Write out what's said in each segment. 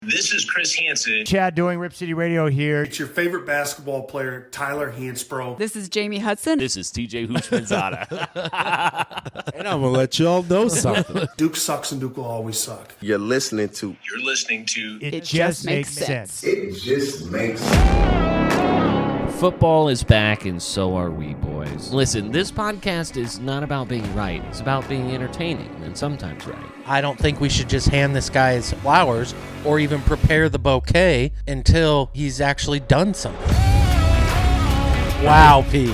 This is Chris Hansen. Chad doing Rip City Radio here. It's your favorite basketball player, Tyler Hansbrough. This is Jamie Hudson. This is TJ Houshmandzadeh. And I'm going to let y'all know something. Duke sucks and Duke will always suck. You're listening to It Just Makes Sense. It Just Makes Sense. Football is back, and so are we, boys. Listen, this podcast is not about being right. It's about being entertaining, and sometimes right. I don't think we should just hand this guy his flowers or even prepare the bouquet until he's actually done something. Wow, Pete.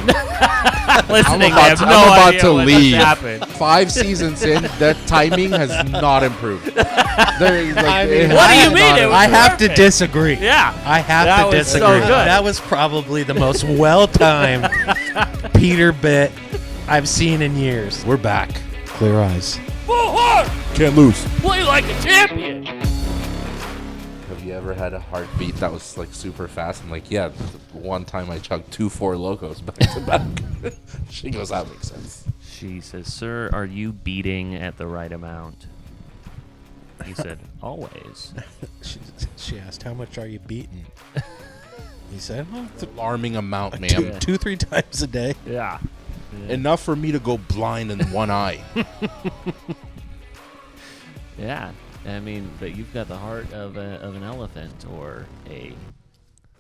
Listening, I'm about to leave. Happened. 5 seasons in, that timing has not improved. What do you mean? I have to disagree. Yeah. I have to disagree. So good. That was probably the most well-timed Peter bit I've seen in years. We're back. Clear eyes. Full heart! Can't lose. Play like a champion! Have you ever had a heartbeat that was like super fast? I'm like, yeah, one time I chugged 2 4 Locos back to back. She goes, that makes sense. She says, "Sir, are you beating at the right amount?" He said, "Always." She asked, how much are you beating? He said, It's an alarming amount, ma'am. 2-3 times a day. Yeah. Enough for me to go blind in one eye. Yeah. I mean, but you've got the heart of an elephant or a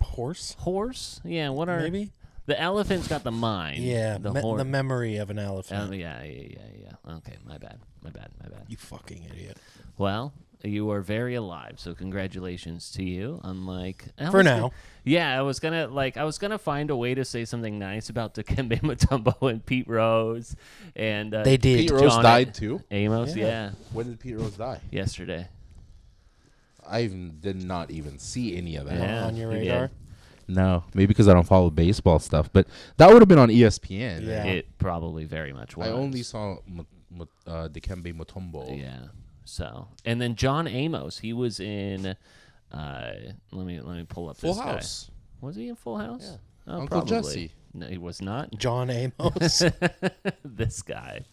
Horse? horse. Yeah. What are Maybe? the elephant's got the mind? Yeah, The the memory of an elephant. Yeah. Okay, my bad. You fucking idiot. Well, you are very alive, so congratulations to you. Unlike For now. I was gonna find a way to say something nice about Dikembe Mutombo and Pete Rose, and They did. Pete Rose John died too? Amos, yeah, When did Pete Rose die? yesterday. I did not even see any of that. Yeah, On your he radar? did. No, maybe because I don't follow baseball stuff, but that would have been on ESPN. Yeah. It probably very much was. I only saw Dikembe Mutombo. Yeah. So, and then John Amos, he was in. Let me pull up Full this House. guy. Was he in Full House? Yeah. Oh, Uncle probably. Jesse. No, he was not. John Amos. This guy.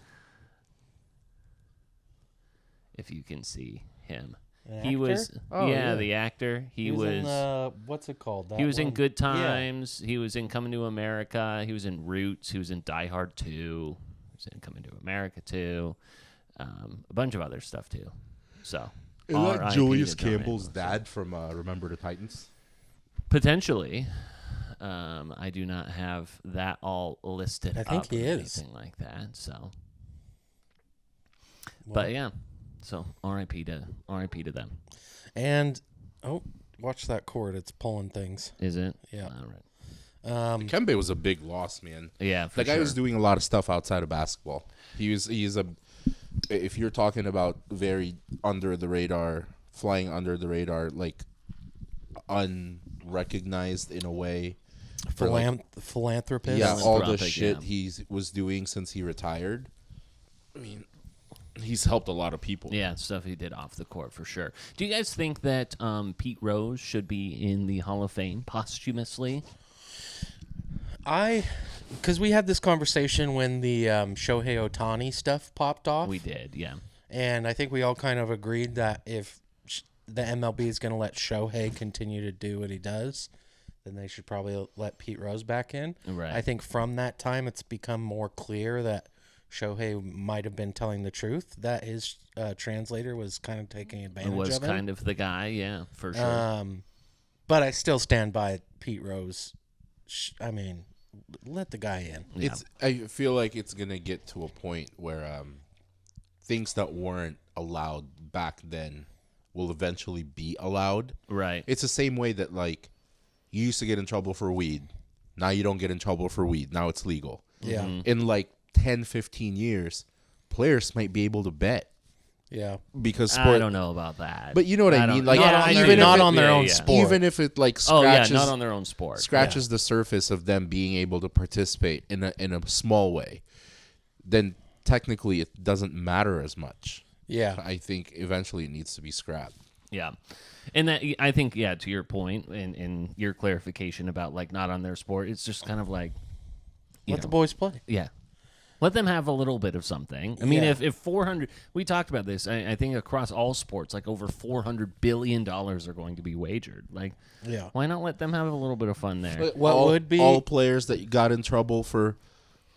If you can see him. He was the actor. He was in, what's it called? he was in Good Times. Yeah. He was in Coming to America. He was in Roots. He was in Die Hard 2. He was in Coming to America 2. A bunch of other stuff too. So Is that R.I.P. Julius to John Campbell's Amos. dad from Remember the Titans? Potentially. I do not have that all listed. I think up he or is. anything like that. So, Well, but yeah. So R.I.P. to them. And, watch that cord. It's pulling things. Is it? Yeah. All right. Kembe was a big loss, man. Yeah, for That guy sure. was doing a lot of stuff outside of basketball. If you're talking about very under the radar, flying under the radar, like unrecognized in a way. for, Philanthropist. Yeah, all the Philanthropic, shit yeah. he was doing since he retired. I mean, he's helped a lot of people. Yeah, stuff he did off the court for sure. Do you guys think that Pete Rose should be in the Hall of Fame posthumously? Because we had this conversation when the Shohei Ohtani stuff popped off. We did, yeah. And I think we all kind of agreed that if the MLB is going to let Shohei continue to do what he does, then they should probably let Pete Rose back in. Right. I think from that time it's become more clear that Shohei might have been telling the truth, that his translator was kind of taking advantage of him. It was kind of the guy, yeah, for sure. But I still stand by Pete Rose. I mean, let the guy in. Yeah. I feel like it's gonna get to a point where things that weren't allowed back then will eventually be allowed. Right. It's the same way that like you used to get in trouble for weed. Now you don't get in trouble for weed. Now it's legal. Yeah. Mm-hmm. In like 10, 15 years, players might be able to bet Yeah. because sport. I don't know about that. But you know what I mean? Like not on their own sport. Even if it like scratches, not on their own sport. scratches the surface of them being able to participate in a small way, then technically it doesn't matter as much. Yeah. I think eventually it needs to be scrapped. Yeah. And that, I think, to your point and your clarification about like not on their sport, it's just kind of like, Let the boys play. yeah. Let them have a little bit of something. I mean, Yeah. if 400, we talked about this. I think across all sports, like over $400 billion are going to be wagered. Like, Yeah. why not let them have a little bit of fun there? What would be all players that got in trouble for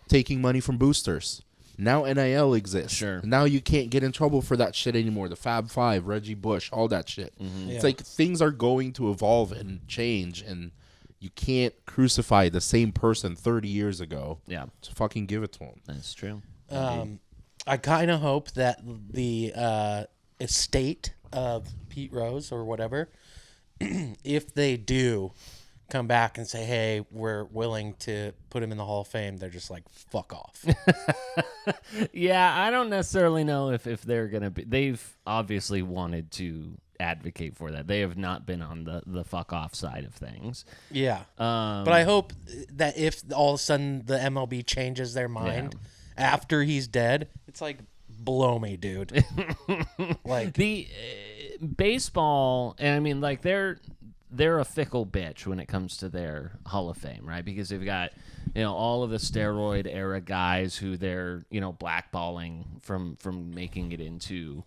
taking money from boosters? Now NIL exists. Sure. Now you can't get in trouble for that shit anymore. The Fab Five, Reggie Bush, all that shit. Mm-hmm. It's like things are going to evolve and change, and you can't crucify the same person 30 years ago. Yeah, So fucking give it to him. that's true. I kind of hope that the estate of Pete Rose or whatever, if they do come back and say, hey, we're willing to put him in the Hall of Fame, they're just like, fuck off. Yeah, I don't necessarily know if they're going to be. They've obviously wanted to advocate for that. They have not been on the fuck off side of things. Yeah. But I hope that if all of a sudden the MLB changes their mind after he's dead, it's like, blow me, dude. Like The baseball, and I mean, like they're a fickle bitch when it comes to their Hall of Fame, right? Because they've got, all of the steroid era guys who they're, blackballing from making it into.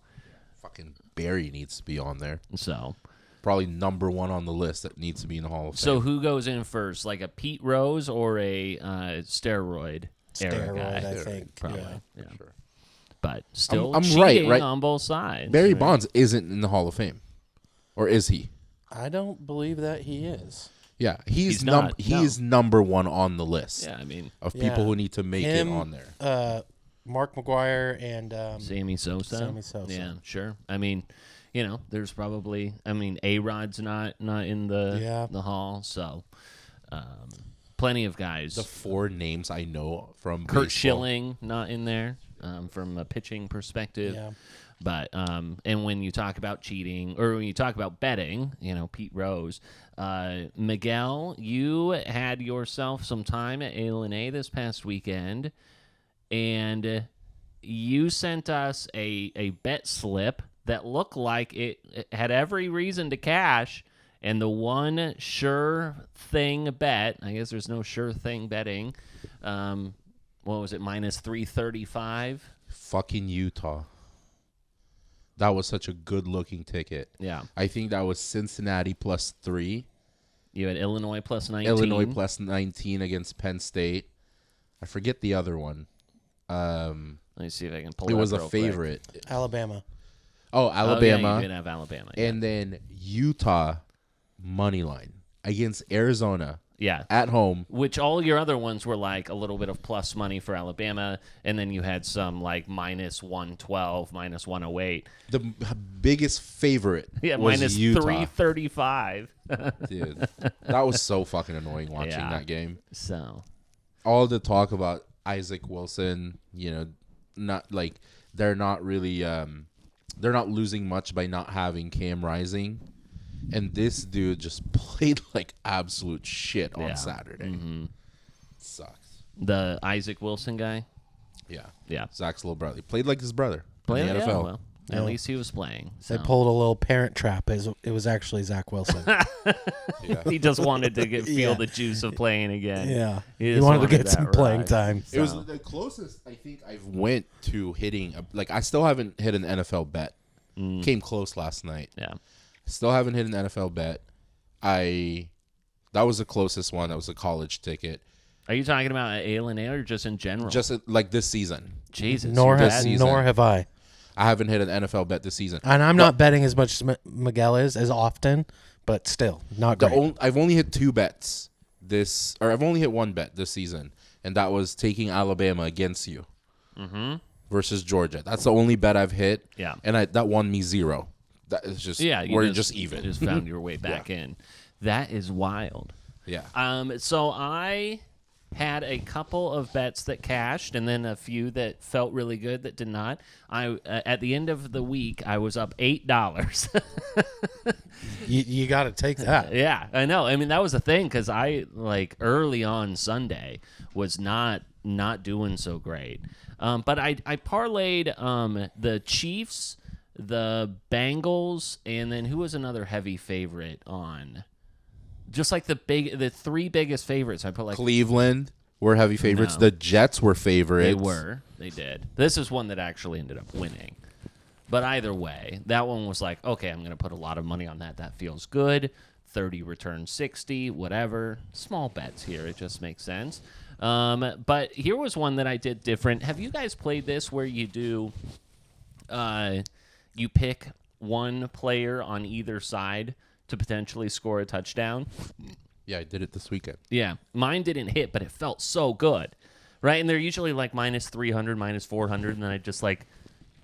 Fucking Barry needs to be on there. So Probably number one on the list that needs to be in the Hall of Fame. So who goes in first, like a Pete Rose or a steroid era guy? I think. Probably. Yeah. Yeah. But still, I'm cheating right? on both sides. Barry right? Bonds isn't in the Hall of Fame, or is he? I don't believe that he is. Yeah, He's not, he's number one on the list Yeah, I mean, of Yeah. people who need to make Him, it on there. Mark McGuire and Sammy Sosa. Sammy Sosa. Yeah, sure. I mean, there's probably. I mean, A-Rod's not in the hall, so plenty of guys. The four names I know from Kurt baseball. Schilling not in there from a pitching perspective. Yeah. But and when you talk about cheating or when you talk about betting, Pete Rose, Miguel, you had yourself some time at A this past weekend, and you sent us a bet slip that looked like it had every reason to cash. And the one sure thing bet, I guess there's no sure thing betting. What was it, minus 335? Fucking Utah. That was such a good-looking ticket. Yeah. I think that was Cincinnati +3. You had Illinois plus 19. Illinois +19 against Penn State. I forget the other one. Let me see if I can pull it It was up a real quick. favorite. Alabama. Oh, Alabama. Oh, yeah, you did have Alabama. Yeah. And then Utah money line against Arizona Yeah. at home. Which all your other ones were like a little bit of plus money for Alabama, and then you had some like minus 112, minus 108. The biggest favorite Yeah, was minus Utah. 335. Dude, that was so fucking annoying watching Yeah. that game. So, All the talk about Isaac Wilson, not like they're not really they're not losing much by not having Cam Rising. And this dude just played like absolute shit on Yeah. Saturday. Mm-hmm. Sucks. the Isaac Wilson guy. Yeah. Yeah. Zach's little brother. He played like his brother Played in the yeah, NFL. well, Yeah. at least he was playing. They So. pulled a little parent trap. It was actually Zach Wilson. He just wanted to feel Yeah. the juice of playing again. Yeah. He He just wanted to get that some playing ride. time. It was So. the closest I think I've went to hitting. Like I still haven't hit an NFL bet. Came close last night. Yeah. Still haven't hit an NFL bet. That was the closest one. That was a college ticket. Are you talking about at ALNA or just in general? Just like this season. Jesus. Nor you're have bad. season. nor have I. I haven't hit an NFL bet this season. And I'm not betting as much as Miguel is as often, but still not great. I've only hit two bets I've only hit one bet this season, and that was taking Alabama against you versus Georgia. That's the only bet I've hit. Yeah. And that won me 0. That is just we're just even. Just found your way back in. That is wild. Yeah. So I had a couple of bets that cashed, and then a few that felt really good that did not. I at the end of the week, I was up $8. You got to take that. Yeah, I know. I mean, that was the thing because I like early on Sunday was not doing so great. But I parlayed the Chiefs, the Bengals, and then who was another heavy favorite on? Just like the three biggest favorites. I put like Cleveland were heavy favorites. No. The Jets were favorites. They were. They did. This is one that actually ended up winning. But either way, that one was like, okay, I'm going to put a lot of money on that. That feels good. 30 return 60, whatever. Small bets here. It just makes sense. But here was one that I did different. Have you guys played this where you do, you pick one player on either side to potentially score a touchdown? Yeah, I did it this weekend. Yeah. Mine didn't hit, but it felt so good. Right? And they're usually like minus 300, minus 400, and then I just like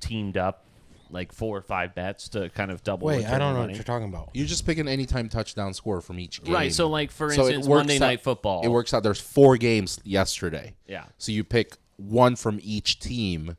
teamed up like 4 or 5 bets to kind of double. Wait, I don't know money. what you're talking about. You just pick an anytime touchdown score from each game. Right. So, like, for So it instance, works Monday out- Night Football. It works out. There's 4 games yesterday. Yeah. So you pick one from each team,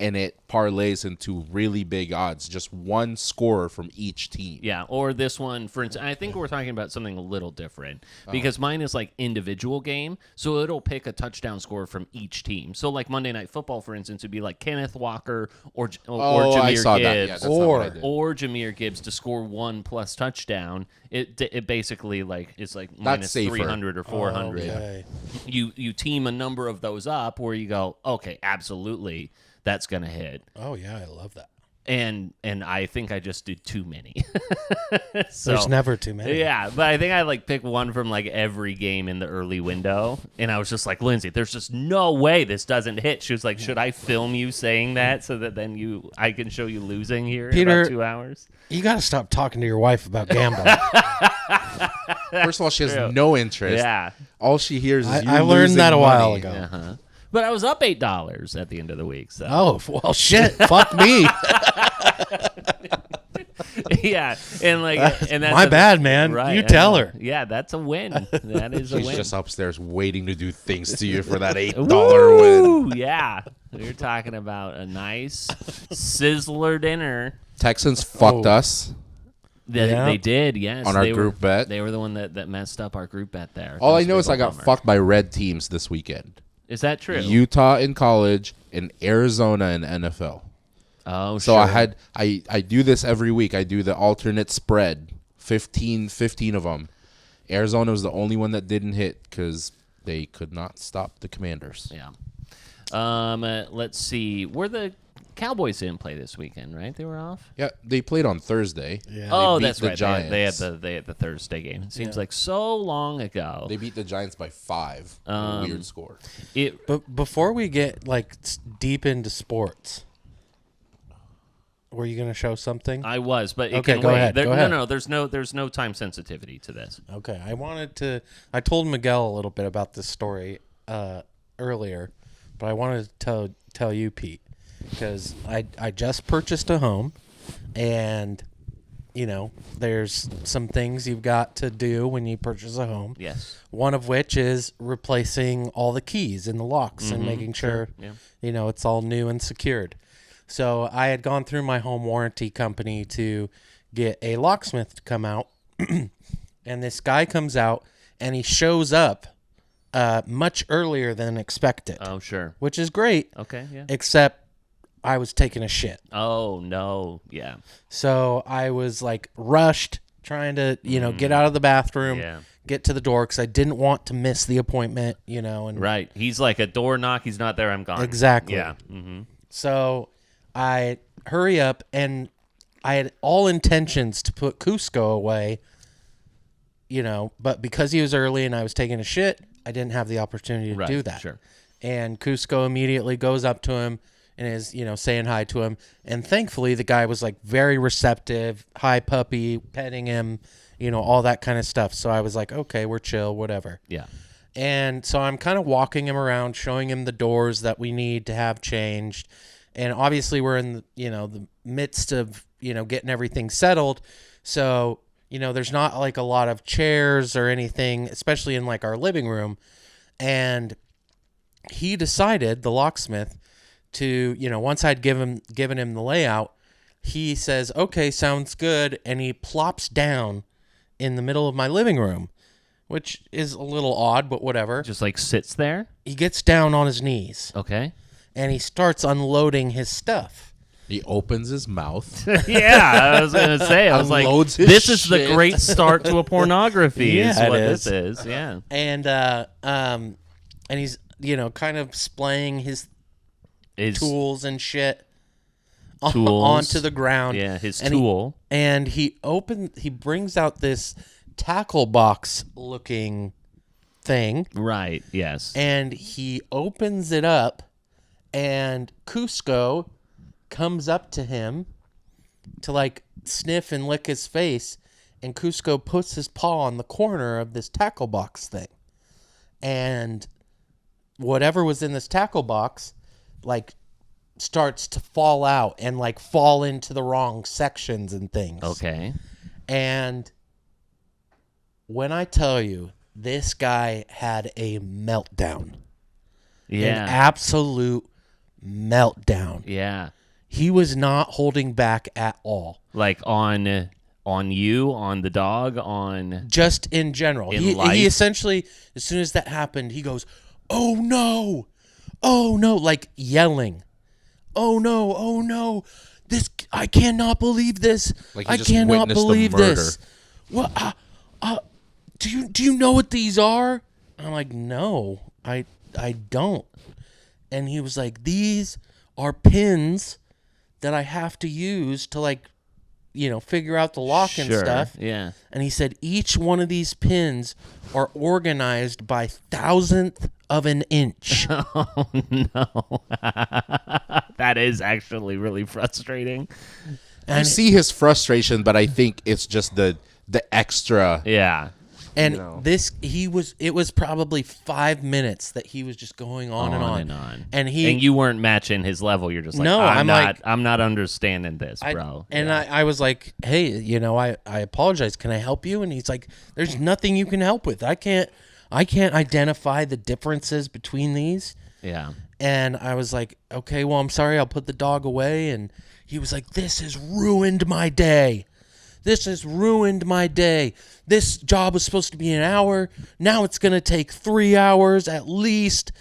and it parlays into really big odds. Just one scorer from each team. Yeah, or this one, for instance, I think we're talking about something a little different because mine is like individual game, so it'll pick a touchdown score from each team. So like Monday Night Football, for instance, would be like Kenneth Walker or Jahmyr I saw that. Yeah, Gibbs, that's not what I did. or Jahmyr Gibbs to score 1+ touchdown. It basically like it's like minus safer. 300 or 400. Okay. You team a number of those up where you go, okay, absolutely, that's gonna hit. Oh yeah, I love that. And I think I just did too many. So, There's never too many. yeah, but I think I like picked one from like every game in the early window, and I was just like, Lindsay, there's just no way this doesn't hit. She was like, should I film you saying that so that then I can show you losing here in Peter- about 2 hours? You got to stop talking to your wife about gambling. First of all, she has no interest. Yeah. All she hears is you I learned that a losing while money. ago. Uh-huh. But I was up $8 at the end of the week. So Oh, well, shit. Fuck me. yeah, and like, and that's My bad, man. Right, You I tell know. her. Yeah, that's a win. That is a She's win. just upstairs waiting to do things to you for that $8 win. Ooh, yeah. We're talking about a nice sizzler dinner. Texans fucked Oh. us. They did, yes. On our They group bet? They were the one that messed up our group bet there. All That I was a know big is I old got bummer. fucked by red teams this weekend. Is that true? Utah in college and Arizona in NFL. Oh, So sure. I do this every week. I do the alternate spread, 15 of them. Arizona was the only one that didn't hit because they could not stop the Commanders. Yeah. Let's see. The Cowboys didn't play this weekend, right? They were off. Yeah, they played on Thursday. Yeah. Oh, beat that's the right. Giants. They had the Thursday game. It seems like so long ago. They beat the Giants by 5. Weird score. It Before we get like deep into sports, were you going to show something? I was, but it Okay, can go wait. ahead, go ahead. No, there's no time sensitivity to this. Okay, I told Miguel a little bit about this story earlier, but I wanted to tell you, Pete, because I just purchased a home, and there's some things you've got to do when you purchase a home. Yes. One of which is replacing all the keys in the locks and making sure yeah. it's all new and secured. So I had gone through my home warranty company to get a locksmith to come out, and this guy comes out and he shows up much earlier than expected, Oh, sure. which is great, Okay. Yeah. except I was taking a shit. Oh no. Yeah. So I was like rushed trying to, get out of the bathroom, Yeah. get to the door because I didn't want to miss the appointment, and Right. He's like a door knock. He's not there. I'm gone. Exactly. Yeah. Mm-hmm. So I hurry up, and I had all intentions to put Cusco away, but because he was early and I was taking a shit, I didn't have the opportunity to Right. do that. Sure. And Cusco immediately goes up to him and is, saying hi to him. And thankfully, the guy was like very receptive, hi puppy, petting him, all that kind of stuff. So I was like, okay, we're chill, whatever. Yeah. And so I'm kind of walking him around, showing him the doors that we need to have changed. And obviously we're in the midst of, getting everything settled. So, there's not like a lot of chairs or anything, especially in like our living room. And he decided, the locksmith, to, once I'd given him the layout, he says, okay, sounds good. And he plops down in the middle of my living room, which is a little odd, but whatever. Just like sits there. He gets down on his knees Okay. and he starts unloading his stuff. He opens his mouth. Yeah, I was gonna say. I was like, Unloads his this is the shit. great start to a pornography. Yeah, is it what is. this is. Yeah. And and he's, kind of splaying his tools and shit onto the ground. Yeah, his and tool. He brings out this tackle box looking thing. Right, yes. And he opens it up, and Cusco comes up to him to like sniff and lick his face, and Cusco puts his paw on the corner of this tackle box thing. And whatever was in this tackle box, like, starts to fall out and like fall into the wrong sections and things. Okay. And when I tell you, this guy had a meltdown. Yeah. An absolute meltdown. Yeah. He was not holding back at all. Like on you, on the dog, on just in general. He essentially, as soon as that happened, he goes, "Oh no. Oh no," like yelling. "Oh no, oh no. This, I cannot believe this. Like he I just cannot witnessed believe the murder. this. What do you know what these are?" I'm like, "No, I don't." And he was like, "These are pins that I have to use to, like, figure out the lock and stuff." Yeah. And he said each one of these pins are organized by thousandth of an inch. Oh no. That is actually really frustrating. I see his frustration, but I think it's just the extra. Yeah. And it was probably 5 minutes that he was just going on and on. And you weren't matching his level. You're just like, No, I'm not understanding this, bro. I was like, "Hey, I apologize. Can I help you?" And he's like, "There's nothing you can help with. I can't identify the differences between these." Yeah. And I was like, "Okay, well, I'm sorry. I'll put the dog away." And he was like, "This has ruined my day. This has ruined my day. This job was supposed to be an hour. Now it's going to take 3 hours at least."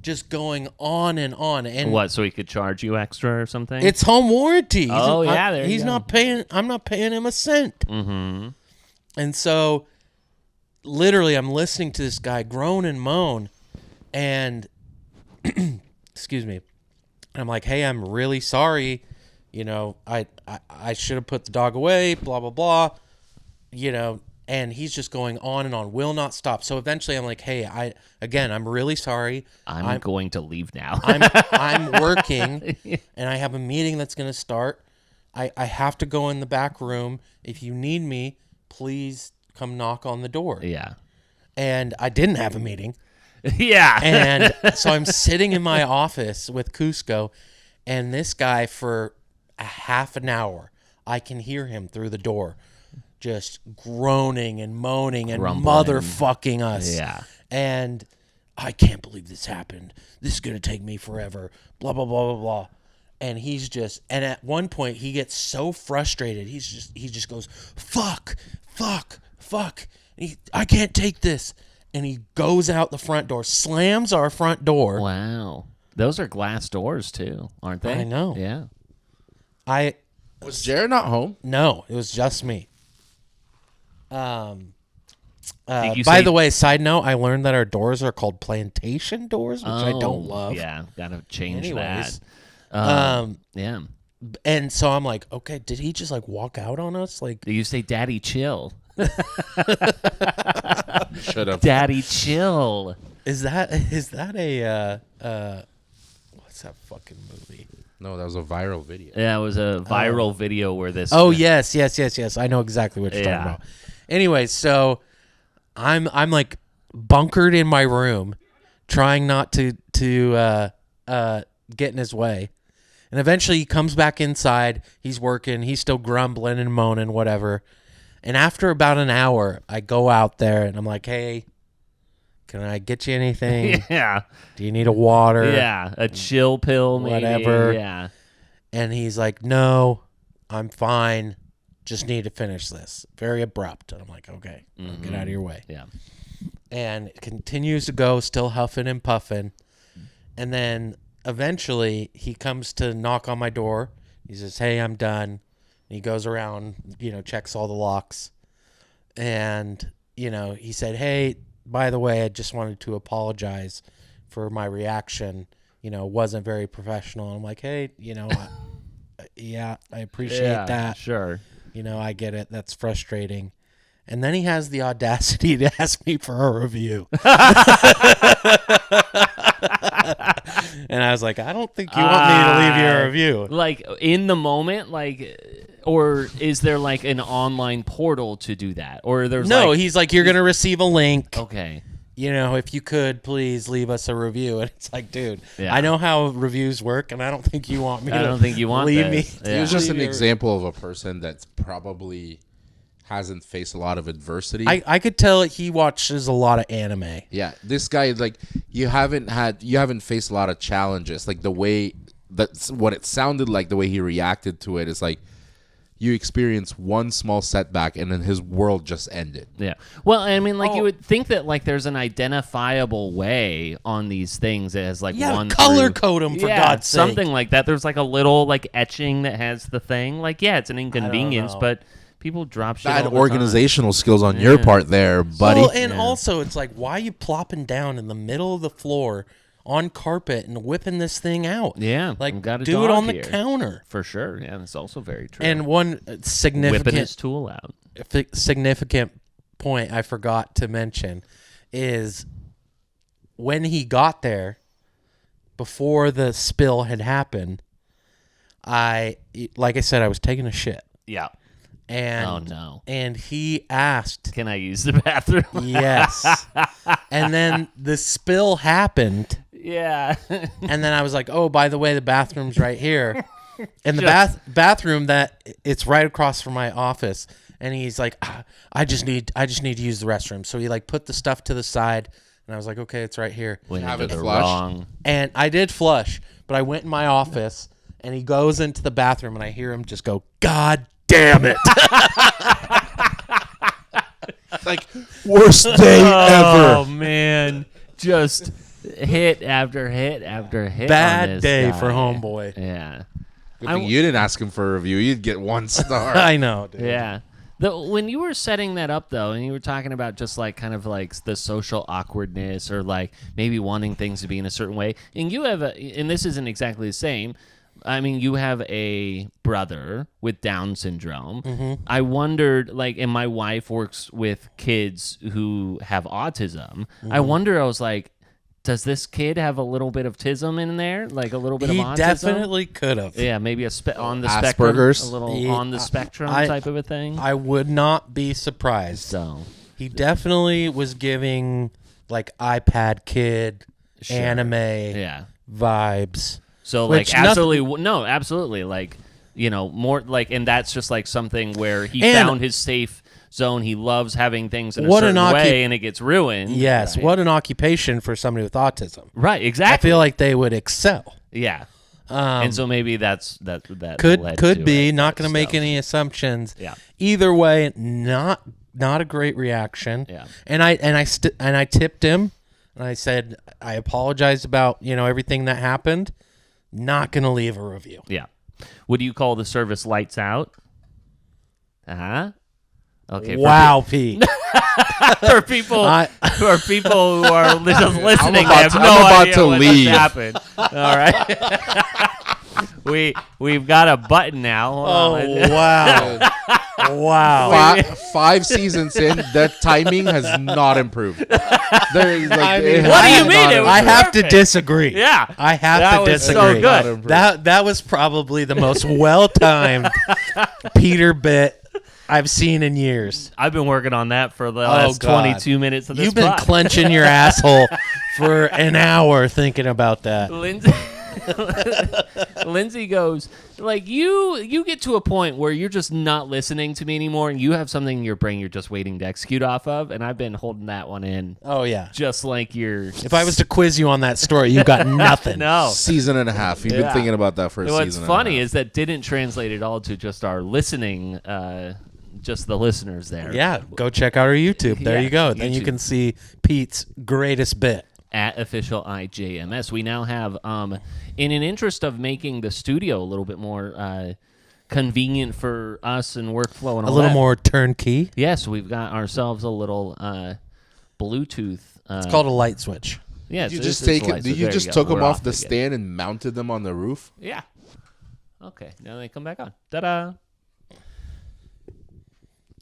Just going on and on. And what, so he could charge you extra or something? it's home warranty. He's not paying. I'm not paying him a cent. Mm-hmm. And so, literally, I'm listening to this guy groan and moan, and excuse me. I'm like, "Hey, I'm really sorry. I should have put the dog away, blah, blah, blah." And he's just going on and on, will not stop. So eventually I'm like, "Hey, I'm really sorry. I'm going to leave now. I'm working, and I have a meeting that's going to start. I have to go in the back room. If you need me, please come knock on the door." Yeah. And I didn't have a meeting. Yeah. And so I'm sitting in my office with Cusco, and this guy, for a half an hour, I can hear him through the door just groaning and moaning and motherfucking us. Yeah. And "I can't believe this happened. This is going to take me forever. Blah, blah, blah, blah, blah." And and at one point he gets so frustrated. He just goes, "Fuck, fuck, fuck. I can't take this." And he goes out the front door, slams our front door. Wow. Those are glass doors too, aren't they? I know. Yeah. Was Jared not home? No, it was just me. By say- the way, side note, I learned that our doors are called plantation doors, which I don't love. Yeah, gotta change Anyways, that. Yeah. And so I'm like, "Okay, did he just like walk out on us?" Like, Do you say "Daddy, chill"? Should have. Daddy, chill. is that a what's that fucking movie? No, that was a viral video. Yeah, it was a viral video where this. Oh yes. I know exactly what you're Yeah. talking about. Anyway, so I'm like bunkered in my room, trying not to get in his way. And eventually he comes back inside. He's working. He's still grumbling and moaning, whatever. And after about an hour, I go out there and I'm like, "Hey, can I get you anything? Yeah. Do you need a water?" Yeah. A chill pill, maybe. Whatever. Yeah. And he's like, "No, I'm fine. Just need to finish this." Very abrupt. And I'm like, "Okay, I'll get out of your way." Yeah. And it continues to go, still huffing and puffing. And then eventually he comes to knock on my door. He says, "Hey, I'm done." And he goes around, checks all the locks. And, he said, "Hey, by the way, I just wanted to apologize. for my reaction, wasn't very professional. And I'm like, hey, I appreciate that. Sure. I get it. That's frustrating. And then he has the audacity to ask me for a review. And I was like, I don't think you want me to leave you a review. Like in the moment, or is there like an online portal to do that? Or there's he's like, you're going to receive a link. Okay. If you could please leave us a review. And it's like, dude, Yeah. I know how reviews work, and I don't think you want me I to don't think you want leave this. me. Yeah. It was just an Leave your- example of a person that's probably hasn't faced a lot of adversity. I could tell he watches a lot of anime. Yeah, this guy, like, you haven't faced a lot of challenges. Like, the way that's what it sounded like, the way he reacted to it is like you experience one small setback and then his world just ended. Yeah. Well, I mean, you would think that there's an identifiable way on these things as one color through- code them for yeah, God's sake. something like that. There's a little etching that has the thing. It's an inconvenience, know. but people drop shit Bad all the organizational skills on your part there, buddy. Well, and also it's like, why are you plopping down in the middle of the floor on carpet and whipping this thing out? Yeah, like we've got a do it dog on the here. counter. For sure. Yeah, that's also very true. And one whipping significant his tool out. significant point I forgot to mention is when he got there, before the spill had happened, like I said, I was taking a shit. Yeah. And Oh, no. And he asked, Can I use the bathroom? yes. And then the spill happened, Yeah. and then I was like, oh, by the way, the bathroom's right here. And the bathroom it's right across from my office. And he's like, I just need to use the restroom. So he put the stuff to the side, and I was like, okay, it's right here. Went Have into it the flushed? wrong. And I did flush, but I went in my office, and he goes into the bathroom, and I hear him just go, God damn it. Like, worst day Oh, ever. man. Just hit after hit after hit. on Bad this day guy. for homeboy. Yeah. Good thing you didn't ask him for a review. You'd get 1 star. I know, dude. Yeah. When you were setting that up, though, and you were talking about just the social awkwardness or maybe wanting things to be in a certain way, and you have and this isn't exactly the same. I mean, you have a brother with Down syndrome. Mm-hmm. I wondered, and my wife works with kids who have autism. I wonder, I was like, does this kid have a little bit of tism in there? A little bit of He autism? definitely could have. Yeah, maybe on the Asperger's? spectrum. A little Yeah, on the spectrum I- type of a thing. I would not be surprised. So, He definitely was giving iPad kid anime yeah. vibes. So Which absolutely no, absolutely more and that's just something where he And- found his safe zone. He loves having things in a What an certain way, and it gets ruined. Yes, right. what an occupation for somebody with autism. Right, I exactly. feel like they would excel. Yeah, and so maybe that led Could to be. it, Not that going to make stuff. any assumptions. Yeah. Either way, not a great reaction. Yeah. And I tipped him, and I said I apologized about everything that happened. Not going to leave a review. Yeah. What do you call the service? Lights out. Okay. Wow, Pete. For people who are just listening, about they have to- no I'm about idea to what leave. just happened. All right. We've got a button now. Hold Oh, on. wow. Wow. Five seasons in, that timing has not improved. There, I mean, What do you mean? It was I have to perfect. disagree. Yeah. I have That to was so disagree. good. That was probably the most well-timed Peter bit I've seen in years. I've been working on that for the last God. 22 minutes of this You've been pod. clenching your asshole for an hour thinking about that. Lindsay goes, you get to a point where you're just not listening to me anymore, and you have something in your brain you're just waiting to execute off of, and I've been holding that one in. Oh, yeah. Just like you're... If I was to quiz you on that story, you've got nothing. No. season and a half. You've Yeah. been thinking about that for a What's season. funny and a is that didn't translate at all to just our listening, just the listeners there. Yeah, go check out our YouTube. There Yeah, you go. Then you YouTube. can see Pete's greatest bit. At official IJMS. We now have, in an interest of making the studio a little bit more convenient for us and workflow and A all little that. more turnkey. Yes, we've got ourselves a little Bluetooth. It's called a light switch. Yeah, Did you so just it's take him? lights. Did So you there just go. took him We're off the again. stand and mounted them on the roof? Yeah. Okay, now they come back on. Ta-da!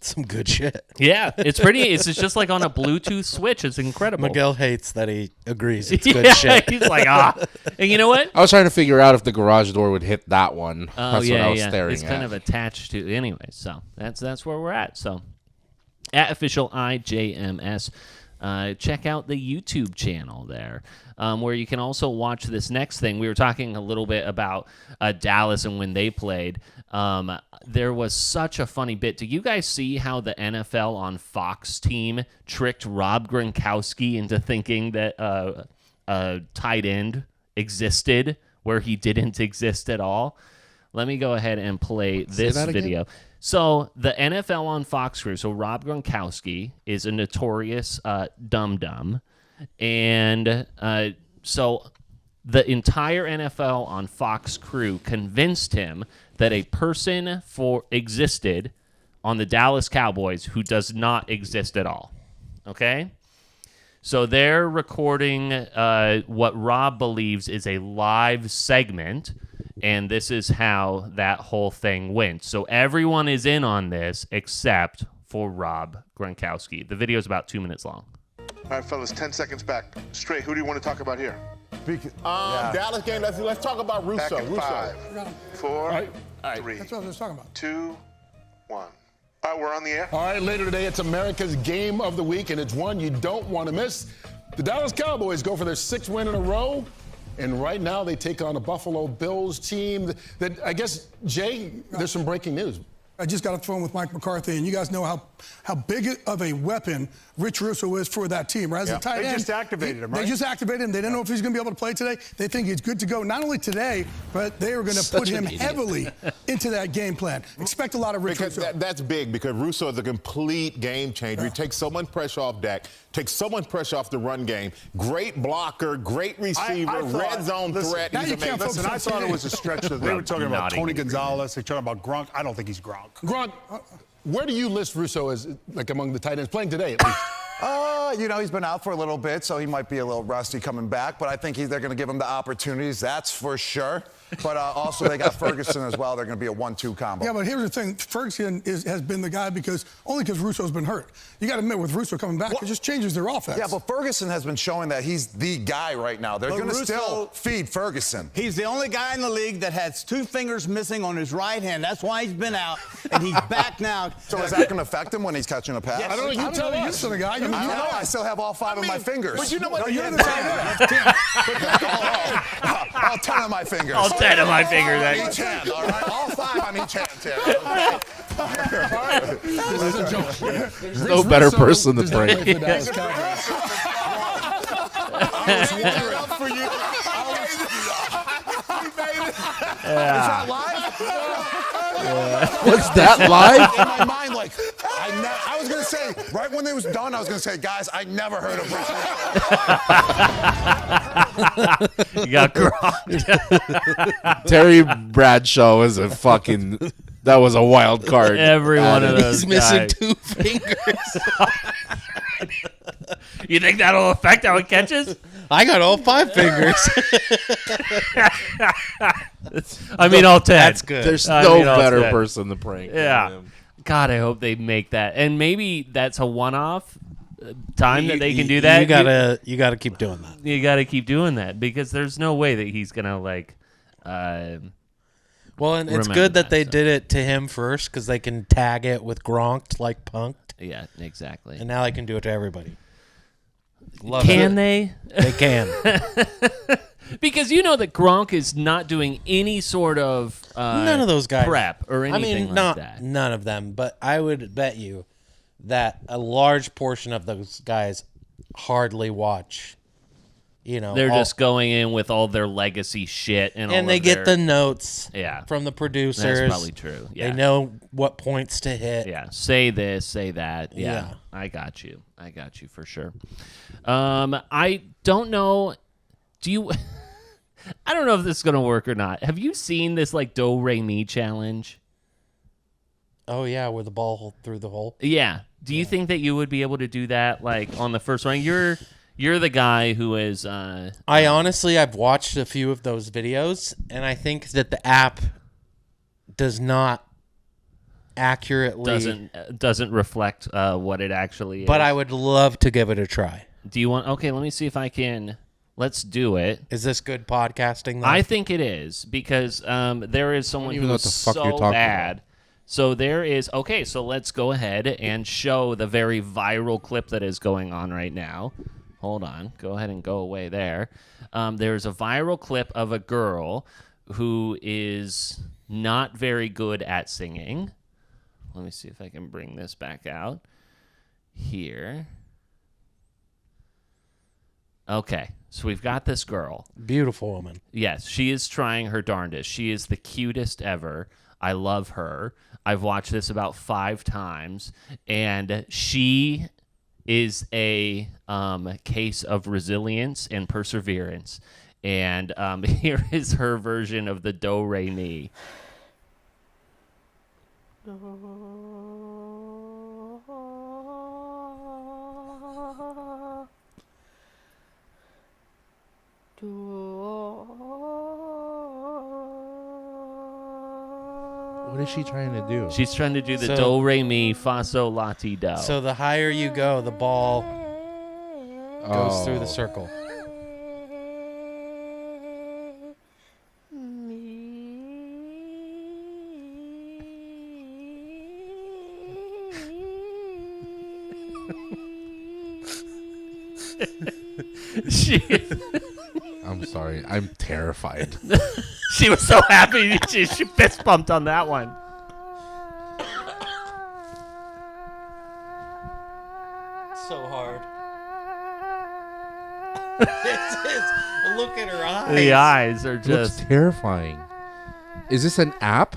Some good shit. Yeah, it's pretty. It's just like on a Bluetooth switch. It's incredible. Miguel hates that he agrees it's yeah, good shit. he's like, And you know what? I was trying to figure out if the garage door would hit that one. Oh, That's yeah, what I was yeah. staring It's at. kind of attached to. Anyway, so that's where we're at. So, at official IJMS. Check out the YouTube channel there, where you can also watch this next thing. We were talking a little bit about Dallas and when they played. There was such a funny bit. Do you guys see how the NFL on Fox team tricked Rob Gronkowski into thinking that a tight end existed where he didn't exist at all? Let me go ahead and play this video. So the NFL on Fox crew, so Rob Gronkowski is a notorious dum-dum. And so the entire NFL on Fox crew convinced him that a person existed on the Dallas Cowboys who does not exist at all. Okay? So they're recording what Rob believes is a live segment, and this is how that whole thing went. So everyone is in on this except for Rob Gronkowski. The video is about 2 minutes long. All right, fellas, 10 seconds back. Straight, who do you want to talk about here? Dallas game, let's talk about Russo. Back in 5, 4, 3, That's what I was talking about. 2, 1. All right, we're on the air. All right, later today, it's America's game of the week, and it's one you don't want to miss. The Dallas Cowboys go for their 6th win in a row, and right now they take on a Buffalo Bills team that I guess, Jay, there's some breaking news. I just got off the phone with Mike McCarthy, and you guys know how big of a weapon Rich Russo is for that team. Right? As a tight end, They just activated him, right? They just activated him. They didn't know if he's going to be able to play today. They think he's good to go, not only today, but they are going to put him heavily into that game plan. Expect a lot of Rich Russo. That's big because Russo is a complete game changer. He takes so much pressure off Dak, takes so much pressure off the run game. Great blocker, great receiver, red zone threat. Now He's you can't amazing. focus Listen, I on thought it TV. was a stretch. They were talking about Tony Gonzalez. They were talking about Gronk. I don't think he's Gronk. Gronk, where do you list Russo as, like, among the tight ends playing today, at least? He's been out for a little bit, so he might be a little rusty coming back, but I think they're going to give him the opportunities, that's for sure. But also they got Ferguson as well. They're going to be a 1-2 combo. Yeah, but here's the thing. Ferguson has been the guy because Russo's been hurt. You got to admit, with Russo coming back, it just changes their offense. Yeah, but Ferguson has been showing that he's the guy right now. They're going to still feed Ferguson. He's the only guy in the league that has 2 fingers missing on his right hand. That's why he's been out, and he's back now. So is that going to affect him when he's catching a pass? Yes. I don't know. You tell me. You're the guy. I don't know. I still have all 5 of my fingers. But you know what? No, you're the guy. All 10 of my fingers. All 10 of my fingers. Each hand, all right? All 5 on each hand, Tim. This is a joke. There's no better person to prank. I was wondering out for you. Is that live? Was that live? In my mind, like, I was going to say, right when it was done, I was going to say, guys, I never heard of Rich. You got Gronk. Terry Bradshaw was a fucking. That was a wild card. Every one of those He's missing guys. 2 fingers. You think that'll affect how it catches? I got all 5 fingers. I mean, all 10. That's good. There's I no mean, all better 10. person to prank. Yeah. than him. God, I hope they make that. And maybe that's a one-off time that they can do that. You gotta keep doing that. You got to keep doing that because there's no way that he's going to, like... Well, and it's remember good that that, they so. did it to him first because they can tag it with Gronk'd like Punk'd, Yeah, exactly. and now they can do it to everybody. Love Can it. they? They can. Because you know that Gronk is not doing any sort of None of those guys prep or anything like not that. none of them, but I would bet you that a large portion of those guys hardly watch. You know, They're just going in with all their legacy shit and all they of get their- the notes Yeah. from the producers. That's probably true. Yeah. They know what points to hit. Yeah, say this, say that. Yeah, Yeah. I got you for sure. I don't know. Do you? I don't know if this is gonna work or not. Have you seen this like Do Re Mi challenge? Oh yeah, with the ball through the hole. Yeah. Do you think that you would be able to do that like on the first one? You're You're the guy who is. I've watched a few of those videos, and I think that the app does not accurately doesn't reflect what it actually is. But I would love to give it a try. Do you want? Okay, let me see if I can. Let's do it. Is this good podcasting, though? I think it is, because there is someone who is so bad. So there is. Okay, so let's go ahead and show the very viral clip that is going on right now. Hold on. Go ahead and go away there. There's a viral clip of a girl who is not very good at singing. Let me see if I can bring this back out here. Okay, so we've got this girl. Beautiful woman. Yes, she is trying her darndest. She is the cutest ever. I love her. I've watched this about 5 times, and she is a case of resilience and perseverance. And here is her version of the Do Re Mi. What is she trying to do? She's trying to do the Do Re Mi Fa Sol La Ti Do. So the higher you go, the ball goes through the circle. I'm sorry. I'm terrified. She was so happy. She fist bumped on that one. So hard. Look at her eyes. The eyes are just looks terrifying. Is this an app?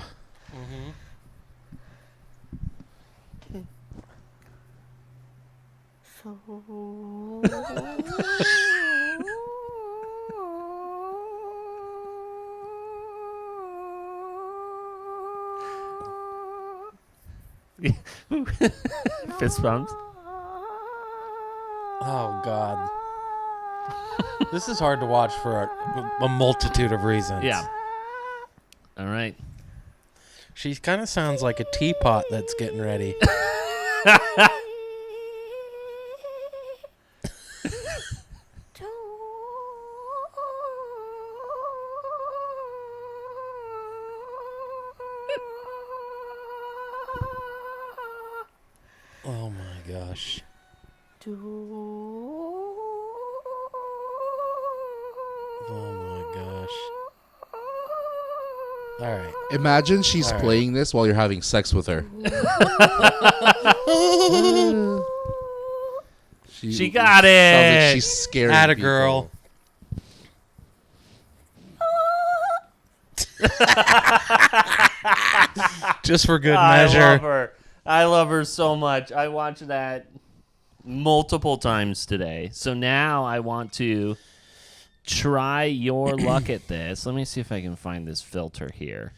Fist bumps. Oh, God. This is hard to watch for a multitude of reasons. Yeah. All right. She kind of sounds like a teapot that's getting ready. Oh my gosh. Oh my gosh. All right. Imagine she's playing this while you're having sex with her. She got it. Sounds like she's scaring Atta people. girl. Just for good measure. I love her. I love her so much. I watched that multiple times today. So now I want to try your luck at this. Let me see if I can find this filter here.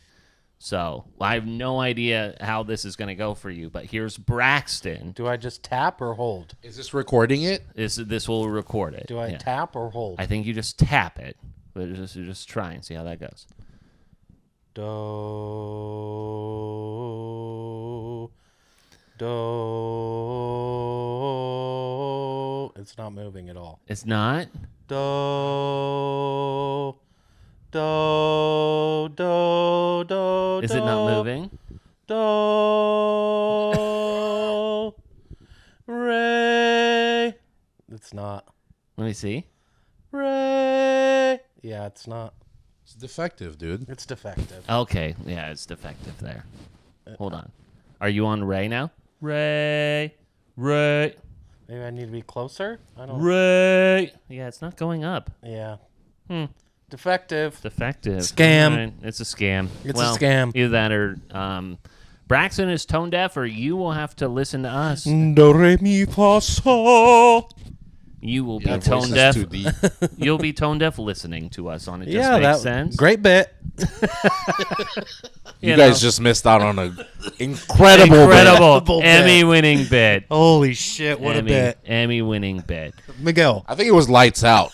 So I have no idea how this is going to go for you, but here's Braxton. Do I just tap or hold? Is this recording it? This will record it. Do I tap or hold? I think you just tap it. But just try and see how that goes. Do. It's not moving at all. It's not? Do. Is it not moving? Do. Re. It's not. Let me see. Re. Yeah, it's not. It's defective, dude. It's defective. Okay. Yeah, it's defective there. Hold on. Are you on Ray now? Ray. Maybe I need to be closer? I don't. Ray. Yeah, it's not going up. Yeah. Defective. Scam. Right. It's a scam. It's a scam. Either that or Braxton is tone deaf, or you will have to listen to us. Do re mi fa sol. You will be That tone voice is deaf. too deep. You'll be tone deaf listening to us on it. Just Yeah, makes that sense. great bit. You guys just missed out on an incredible Incredible bit. Emmy-winning bit. Holy shit! What Emmy, a bit, Emmy-winning bit. Miguel. I think it was Lights Out.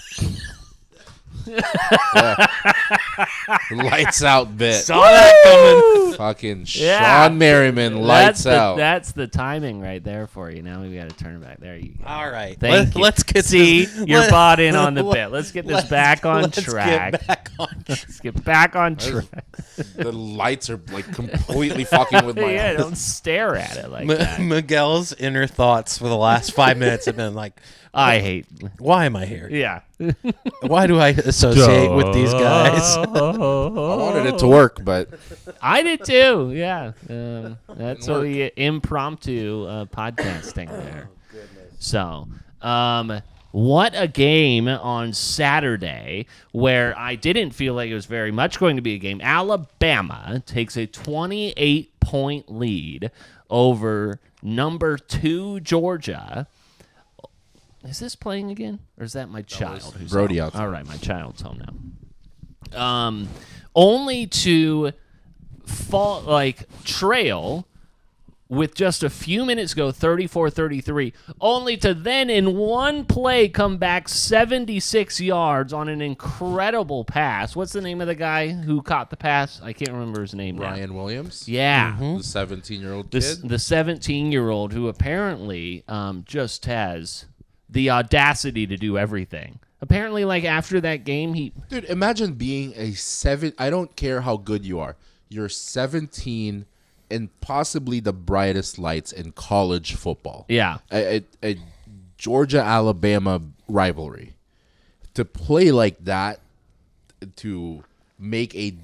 Lights Out bit. Saw that coming. Fucking Yeah. Sean Merriman, Lights Out. That's the timing right there for you. Now we got to turn it back. There you go. All right, Thank you. let's get See, this, you're let- bought in on the bit. Let's get this back on let's track. Get back on track. Let's get back on track. The lights are like completely fucking with my Yeah, eyes. don't stare at it like that. Miguel's inner thoughts for the last 5 minutes have been like, I hate. why am I here? Yeah. Why do I associate with these guys? I wanted it to work, but I did too. Yeah, that's what we impromptu podcasting there. So, what a game on Saturday where I didn't feel like it was very much going to be a game. Alabama takes a 28-point lead over number 2 Georgia. Is this playing again, or is that my child? Who's Brody home? out. All right, my child's home now. Only to fall trail with just a few minutes go, 34-33. Only to then in one play come back 76 yards on an incredible pass. What's the name of the guy who caught the pass? I can't remember his name now. Ryan Williams. Yeah. The 17-year-old kid. The 17-year-old who apparently just has the audacity to do everything. Apparently, like after that game, Dude, imagine being I don't care how good you are. You're 17 and possibly the brightest lights in college football. Yeah. A Georgia-Alabama rivalry. To play like that, to make a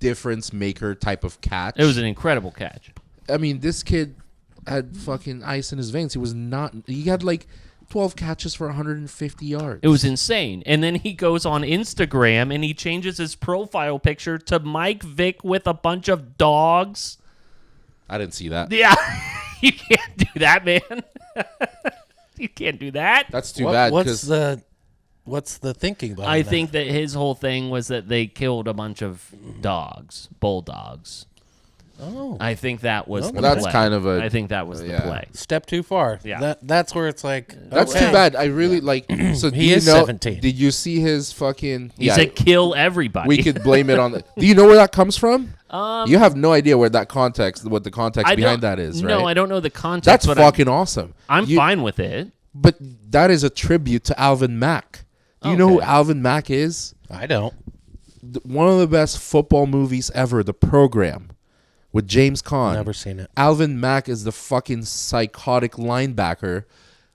difference maker type of catch. It was an incredible catch. I mean, this kid had fucking ice in his veins. He had like 12 catches for 150 yards. It was insane. And then he goes on Instagram and he changes his profile picture to Mike Vick with a bunch of dogs. I didn't see that. Yeah. You can't do that, man. You can't do that. That's too bad. What's the thinking behind I that? think that his whole thing was that they killed a bunch of dogs, bulldogs. Oh. I think that was the that's play. kind of I think that was the play. Step too far. Yeah. That's where it's like, That's okay. too bad. I really like. So He is 17. Did you see his fucking? He said kill everybody. We could blame it on the. Do you know where that comes from? You have no idea what the context behind that is, right? No, I don't know the context. That's but fucking awesome. I'm fine with it. But that is a tribute to Alvin Mack. Do you know who Alvin Mack is? I don't. One of the best football movies ever, The Program, with James Caan. Never seen it. Alvin Mack is the fucking psychotic linebacker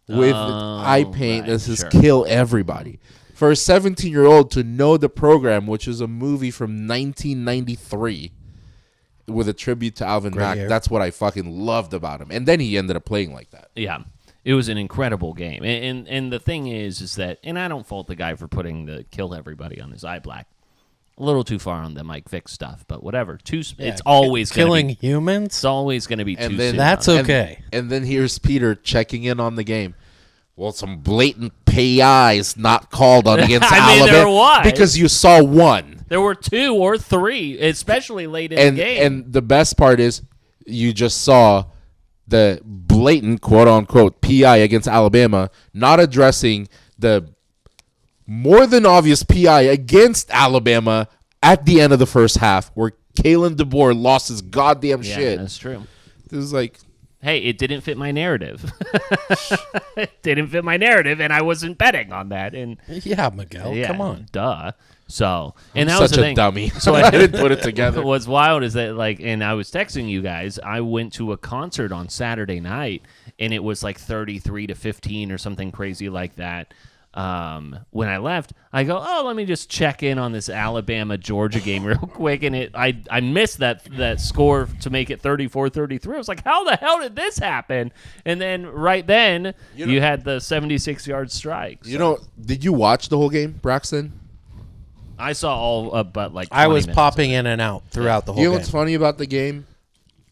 with eye paint that says kill everybody. For a 17-year-old to know The Program, which is a movie from 1993 with a tribute to Alvin Mack, that's what I fucking loved about him. And then he ended up playing like that. Yeah. It was an incredible game. And the thing is that, and I don't fault the guy for putting the kill everybody on his eye black. A little too far on the Mike Vick stuff, but whatever. It's always killing humans. It's always going to be too soon. That's okay. And then here's Peter checking in on the game. Well, some blatant PIs not called on against Alabama. There was. Because you saw one. There were 2 or 3, especially late in the game. And the best part is you just saw the blatant, quote-unquote, PI against Alabama not addressing the more than obvious PI against Alabama at the end of the first half where Kalen DeBoer lost his goddamn shit. Yeah, that's true. It was like... Hey, it didn't fit my narrative. It didn't fit my narrative, and I wasn't betting on that. And yeah, Miguel, come on. Duh. So, and I'm that was such the a thing. dummy. So I didn't put it together. What's wild is that, and I was texting you guys, I went to a concert on Saturday night, and it was 33-15 or something crazy like that. When I left, I go, let me just check in on this Alabama-Georgia game real quick, and I missed that score to make it 34-33. I was like, how the hell did this happen? And then right then, you had the 76-yard strike. So. Did you watch the whole game, Braxton? I saw all but 20 I was minutes popping in and out throughout the whole game. You know what's funny about the game?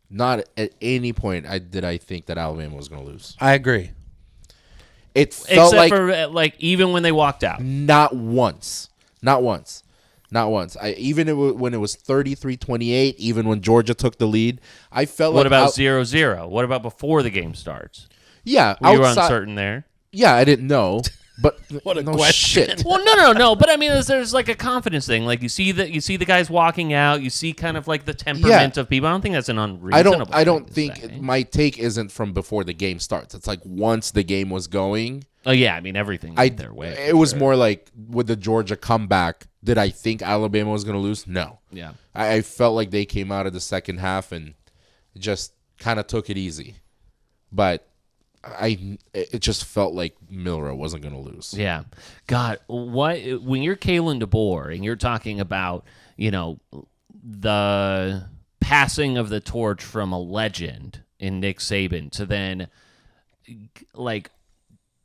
Not at any point did I think that Alabama was going to lose. I agree. It felt Except like for even when they walked out. Not once. When it was 33-28, even when Georgia took the lead, I felt What like about 0-0? What about before the game starts? Yeah, you were uncertain there. Yeah, I didn't know. But what a no question. Shit. Well, no. But I mean, there's like a confidence thing. Like you see the guys walking out. You see kind of like the temperament of people. I don't think that's an unreasonable. I don't think my take isn't from before the game starts. It's like once the game was going. Oh yeah, I mean everything went their way. It was more like with the Georgia comeback. Did I think Alabama was going to lose? No. Yeah. I felt like they came out of the second half and just kind of took it easy, but. It just felt like Milroe wasn't going to lose. Yeah. God, when you're Kalen DeBoer and you're talking about, the passing of the torch from a legend in Nick Saban to then like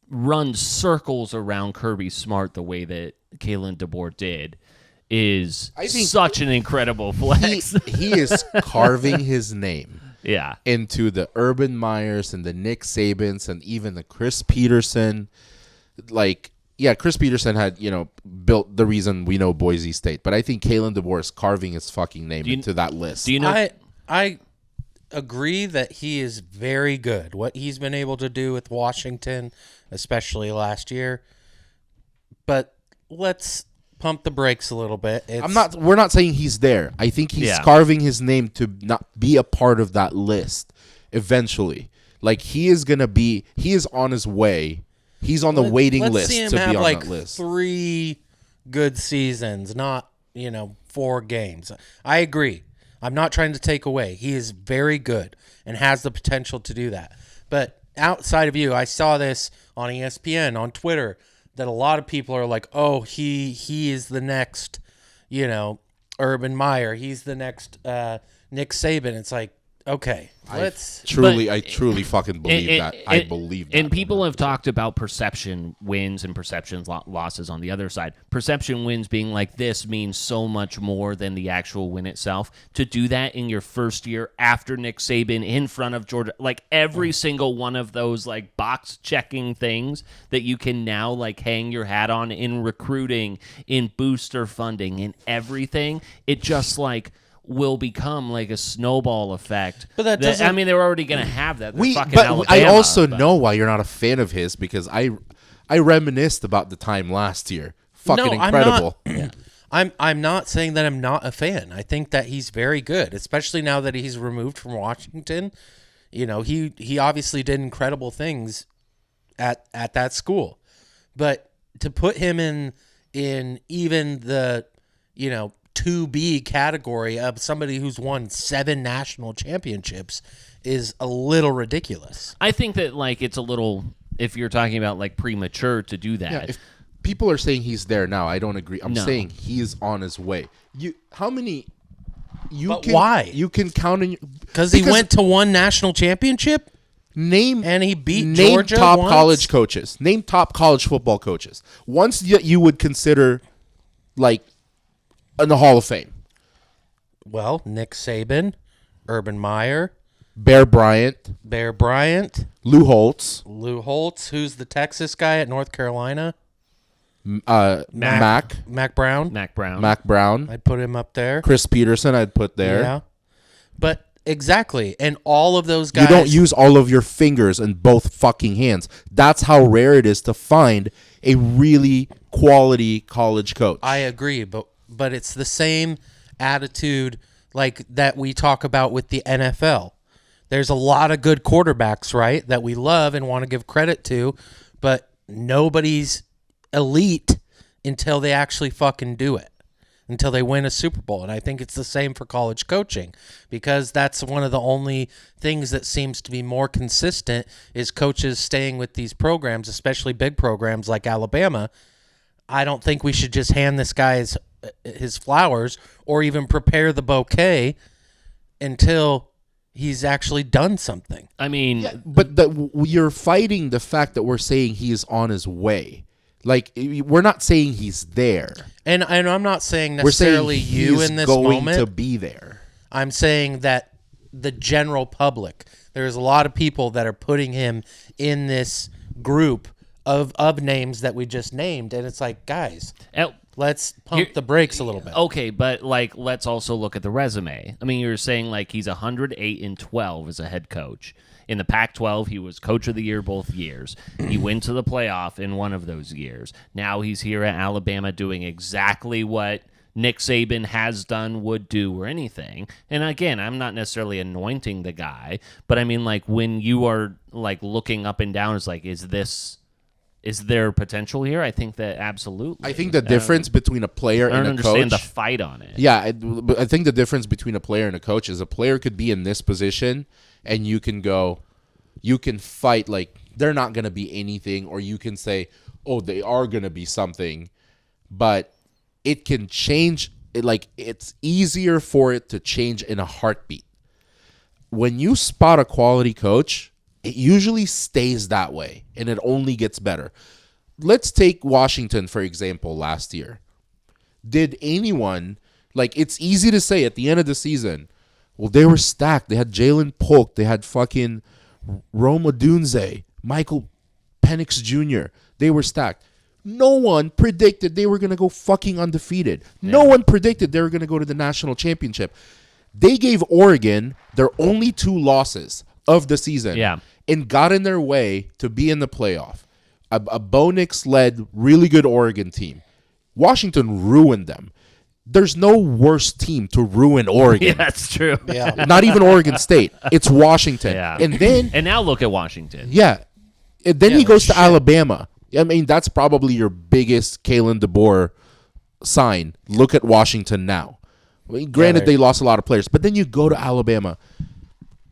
run circles around Kirby Smart the way that Kalen DeBoer did is such an incredible flex. He is carving his name. Yeah, into the Urban Meyers and the Nick Sabans and even the Chris Peterson. Chris Peterson had, built the reason we know Boise State. But I think Kalen DeBoer is carving his fucking name into that list. Do you know? I agree that he is very good. What he's been able to do with Washington, especially last year. But let's pump the brakes a little bit. We're not saying he's there. I think he's carving his name to not be a part of that list eventually. Like he is on his way. He's on the waiting list to be on that list. 3 good seasons, not 4 games. I agree. I'm not trying to take away. He is very good and has the potential to do that. But outside of you, I saw this on ESPN, on Twitter, that a lot of people are like, oh, he is the next, Urban Meyer. He's the next Nick Saban. It's like, okay, let's I truly fucking believe that. I believe that. And people have talked about perception wins and perception losses on the other side. Perception wins being like this means so much more than the actual win itself. To do that in your first year after Nick Saban in front of Georgia, like every single one of those like box checking things that you can now like hang your hat on in recruiting, in booster funding, in everything, it just like will become like a snowball effect. But that doesn't. I mean, they're already going to have that. I also know why you're not a fan of his because I reminisced about the time last year. Fucking incredible. I'm not saying that I'm not a fan. I think that he's very good, especially now that he's removed from Washington. He obviously did incredible things at that school, but to put him in even the 2B category of somebody who's won 7 national championships is a little ridiculous. I think that like it's a little, if you're talking about like premature to do that. Yeah, if people are saying he's there now, I don't agree. I'm saying he's on his way. Why? You can count in because he went to 1 national championship. And he beat Georgia top once? college coaches. Name top college football coaches. Once you would consider like in the Hall of Fame. Well, Nick Saban, Urban Meyer, Bear Bryant, Lou Holtz, who's the Texas guy at North Carolina, Mac Brown. I'd put him up there. Chris Peterson, I'd put there. Yeah, but exactly, and all of those guys. You don't use all of your fingers in both fucking hands. That's how rare it is to find a really quality college coach. I agree, but it's the same attitude like that we talk about with the NFL. There's a lot of good quarterbacks, right, that we love and want to give credit to, but nobody's elite until they actually fucking do it, until they win a Super Bowl. And I think it's the same for college coaching because that's one of the only things that seems to be more consistent is coaches staying with these programs, especially big programs like Alabama. I don't think we should just hand this guy his flowers or even prepare the bouquet until he's actually done something. I mean, but you're fighting the fact that we're saying he is on his way. Like, we're not saying he's there. And I'm not saying necessarily you in this going moment to be there. I'm saying that the general public, there's a lot of people that are putting him in this group of names that we just named, and it's like, guys, let's pump the brakes a little bit. Okay, but like, let's also look at the resume. I mean, you're saying like he's 108-12 as a head coach. In the Pac-12, he was coach of the year both years. He went to the playoff in one of those years. Now he's here at Alabama doing exactly what Nick Saban has done, would do, or anything. And again, I'm not necessarily anointing the guy, but I mean, like, when you are like looking up and down, it's like, is there potential here? I think that absolutely. I think the difference between a player and a coach. I don't understand the fight on it. Yeah, I think the difference between a player and a coach is a player could be in this position, and you can fight like they're not going to be anything, or you can say, oh, they are going to be something, but it can change. It's easier for it to change in a heartbeat. When you spot a quality coach, it usually stays that way, and it only gets better. Let's take Washington, for example, last year. Did anyone, it's easy to say at the end of the season, well, they were stacked. They had Jalen Polk. They had fucking Rome Odunze, Michael Penix Jr. They were stacked. No one predicted they were going to go fucking undefeated. Yeah. No one predicted they were going to go to the national championship. They gave Oregon their only 2 losses of the season and got in their way to be in the playoff. A Bo Nix-led, really good Oregon team. Washington ruined them. There's no worse team to ruin Oregon. Yeah, that's true. Yeah. Not even Oregon State. It's Washington. Yeah. And now look at Washington. Yeah. And then he goes to Alabama. I mean, that's probably your biggest Kalen DeBoer sign. Look at Washington now. I mean, granted, they lost a lot of players, but then you go to Alabama.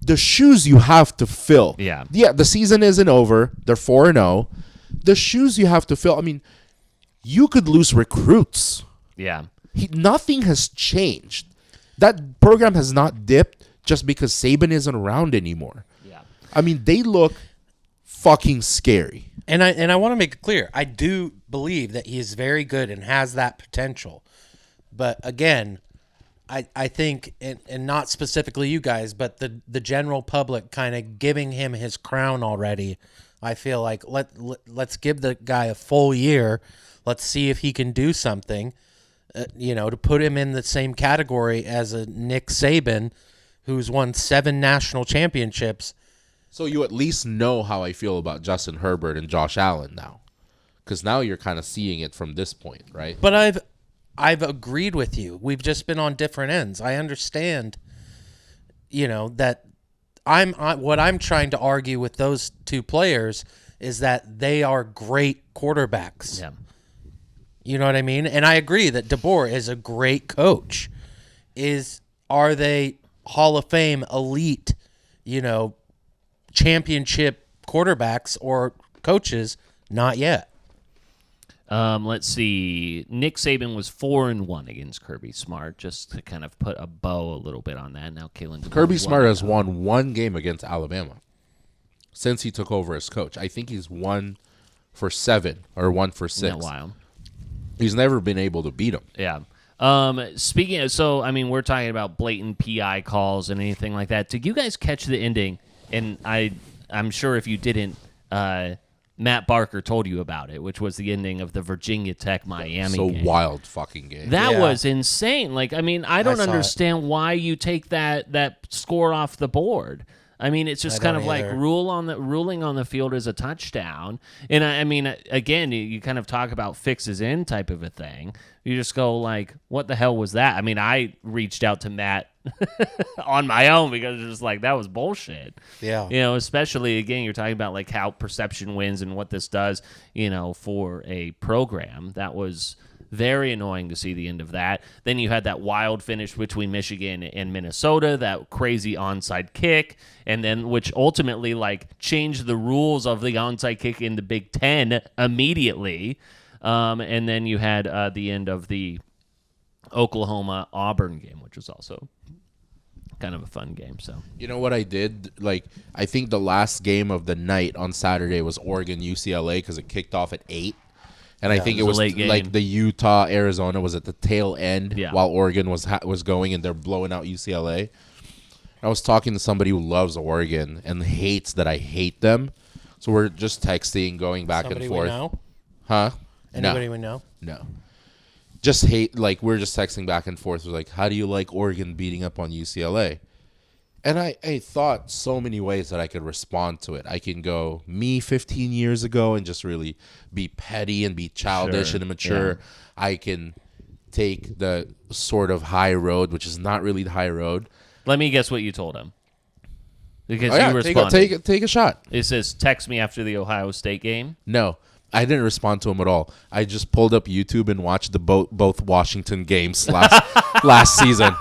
The shoes you have to fill. Yeah, the season isn't over. They're 4-0. The shoes you have to fill. I mean, you could lose recruits. Yeah. Nothing has changed. That program has not dipped just because Saban isn't around anymore. Yeah. I mean, they look fucking scary. And I want to make it clear, I do believe that he is very good and has that potential. But again, I think, and not specifically you guys, but the general public kind of giving him his crown already. I feel like let's give the guy a full year. Let's see if he can do something, to put him in the same category as a Nick Saban, who's won 7 national championships. So you at least know how I feel about Justin Herbert and Josh Allen now, because now you're kind of seeing it from this point, right? But I've agreed with you. We've just been on different ends. I understand, that what I'm trying to argue with those 2 players is that they are great quarterbacks. Yeah. You know what I mean? And I agree that DeBoer is a great coach. Are they Hall of Fame elite, championship quarterbacks or coaches? Not yet. Let's see. Nick Saban was 4-1 against Kirby Smart, just to kind of put a bow a little bit on that. Now Kalen DeBoer Kirby Smart has won 1 game against Alabama since he took over as coach. I think he's 1 for 7 or 1 for 6. Isn't that wild? He's never been able to beat him. Yeah. Speaking of, we're talking about blatant PI calls and anything like that. Did you guys catch the ending? And I'm sure if you didn't, Matt Barker told you about it, which was the ending of the Virginia Tech Miami game. Wild fucking game. That was insane. I don't understand why you take that score off the board. I mean, it's just kind of like ruling on the field as a touchdown. And I mean, again, you kind of talk about fixes in type of a thing. You just go like, what the hell was that? I mean, I reached out to Matt on my own because it's just like, that was bullshit. Yeah. Especially, again, you're talking about like how perception wins and what this does, for a program. That was very annoying to see the end of that. Then you had that wild finish between Michigan and Minnesota, that crazy onside kick, and then which ultimately changed the rules of the onside kick in the Big Ten immediately. And then you had the end of the Oklahoma-Auburn game, which was also kind of a fun game. So you know what I did? I think the last game of the night on Saturday was Oregon-UCLA because it kicked off at 8. And I think it was late game. The Utah-Arizona was at the tail end while Oregon was going, and they're blowing out UCLA. I was talking to somebody who loves Oregon and hates that I hate them. So we're just texting, going back Somebody and forth. we know? Huh? Anybody no. we know? No. Just hate, like, we're just texting back and forth. We're like, how do you like Oregon beating up on UCLA? And I thought so many ways that I could respond to it. I can go me 15 years ago and just really be petty and be childish and immature. Yeah. I can take the sort of high road, which is not really the high road. Let me guess what you told him. Because you responded. Take a shot. It says, text me after the Ohio State game. No, I didn't respond to him at all. I just pulled up YouTube and watched the both Washington games last season.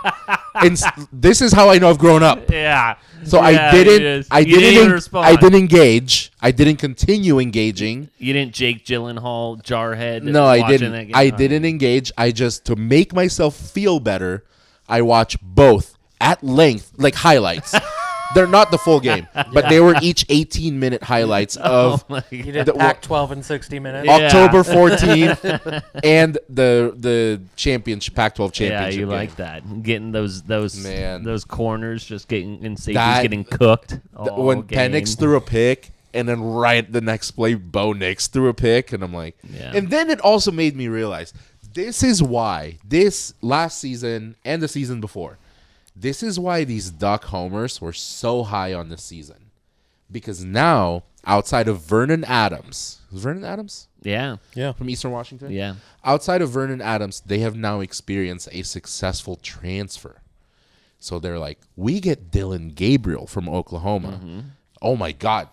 And this is how I know I've grown up. Yeah. So yeah, I didn't engage. I didn't continue engaging. You didn't Jake Gyllenhaal jarhead. No, I didn't. I didn't engage. I just, to make myself feel better, I watch both at length, like highlights. They're not the full game, but they were each 18-minute highlights of you did Pac-12 in 60 minutes. October 14th and the championship, Pac-12 championship. Yeah, you game. like that. Getting those corners just getting and safeties getting cooked. When Penix threw a pick, and then right the next play, Bo Nix threw a pick, and I'm like, and then it also made me realize this is why this last season and the season before. This is why these Duck homers were so high on this season. Because now, outside of Vernon Adams. Was Vernon Adams? Yeah. From Eastern Washington? Yeah. Outside of Vernon Adams, they have now experienced a successful transfer. So they're like, we get Dylan Gabriel from Oklahoma. Mm-hmm. Oh, my God.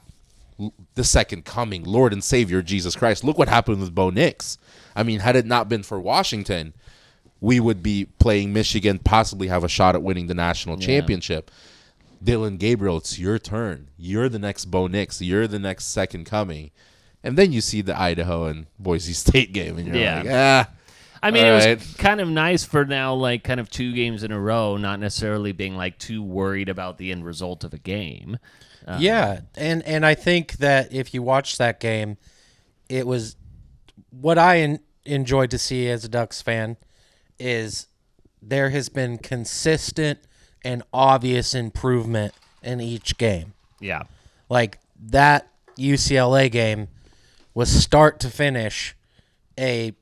The second coming, Lord and Savior, Jesus Christ. Look what happened with Bo Nix. I mean, had it not been for Washington, we would be playing Michigan, possibly have a shot at winning the national championship. Dylan Gabriel, it's your turn. You're the next Bo Nix. You're the next second coming. And then you see the Idaho and Boise State game, and you're like, I mean, it was kind of nice for now, like, kind of 2 games in a row, not necessarily being, like, too worried about the end result of a game. Yeah, and I think that if you watch that game, it was what I enjoyed to see as a Ducks fan is there has been consistent and obvious improvement in each game. Yeah. Like that UCLA game was start to finish a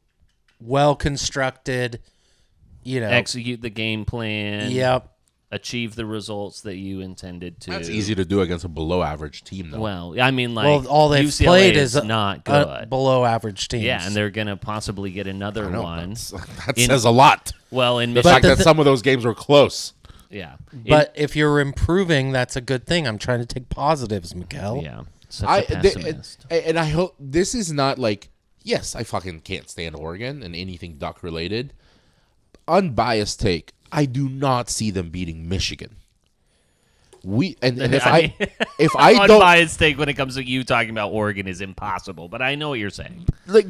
well-constructed, execute the game plan. Yep. Achieve the results that you intended to. That's easy to do against a below-average team, though. Well, I mean, like, all they've UCLA played is not good. A below-average team. Yeah, and they're going to possibly get another one. That says a lot. Well, in the fact that some of those games were close. Yeah. But if you're improving, that's a good thing. I'm trying to take positives, Miguel. Yeah. Such a pessimist. And I hope this is not like, yes, I fucking can't stand Oregon and anything Duck-related. Unbiased take. I do not see them beating Michigan. If I don't unbiased take when it comes to you talking about Oregon is impossible, but I know what you're saying. Like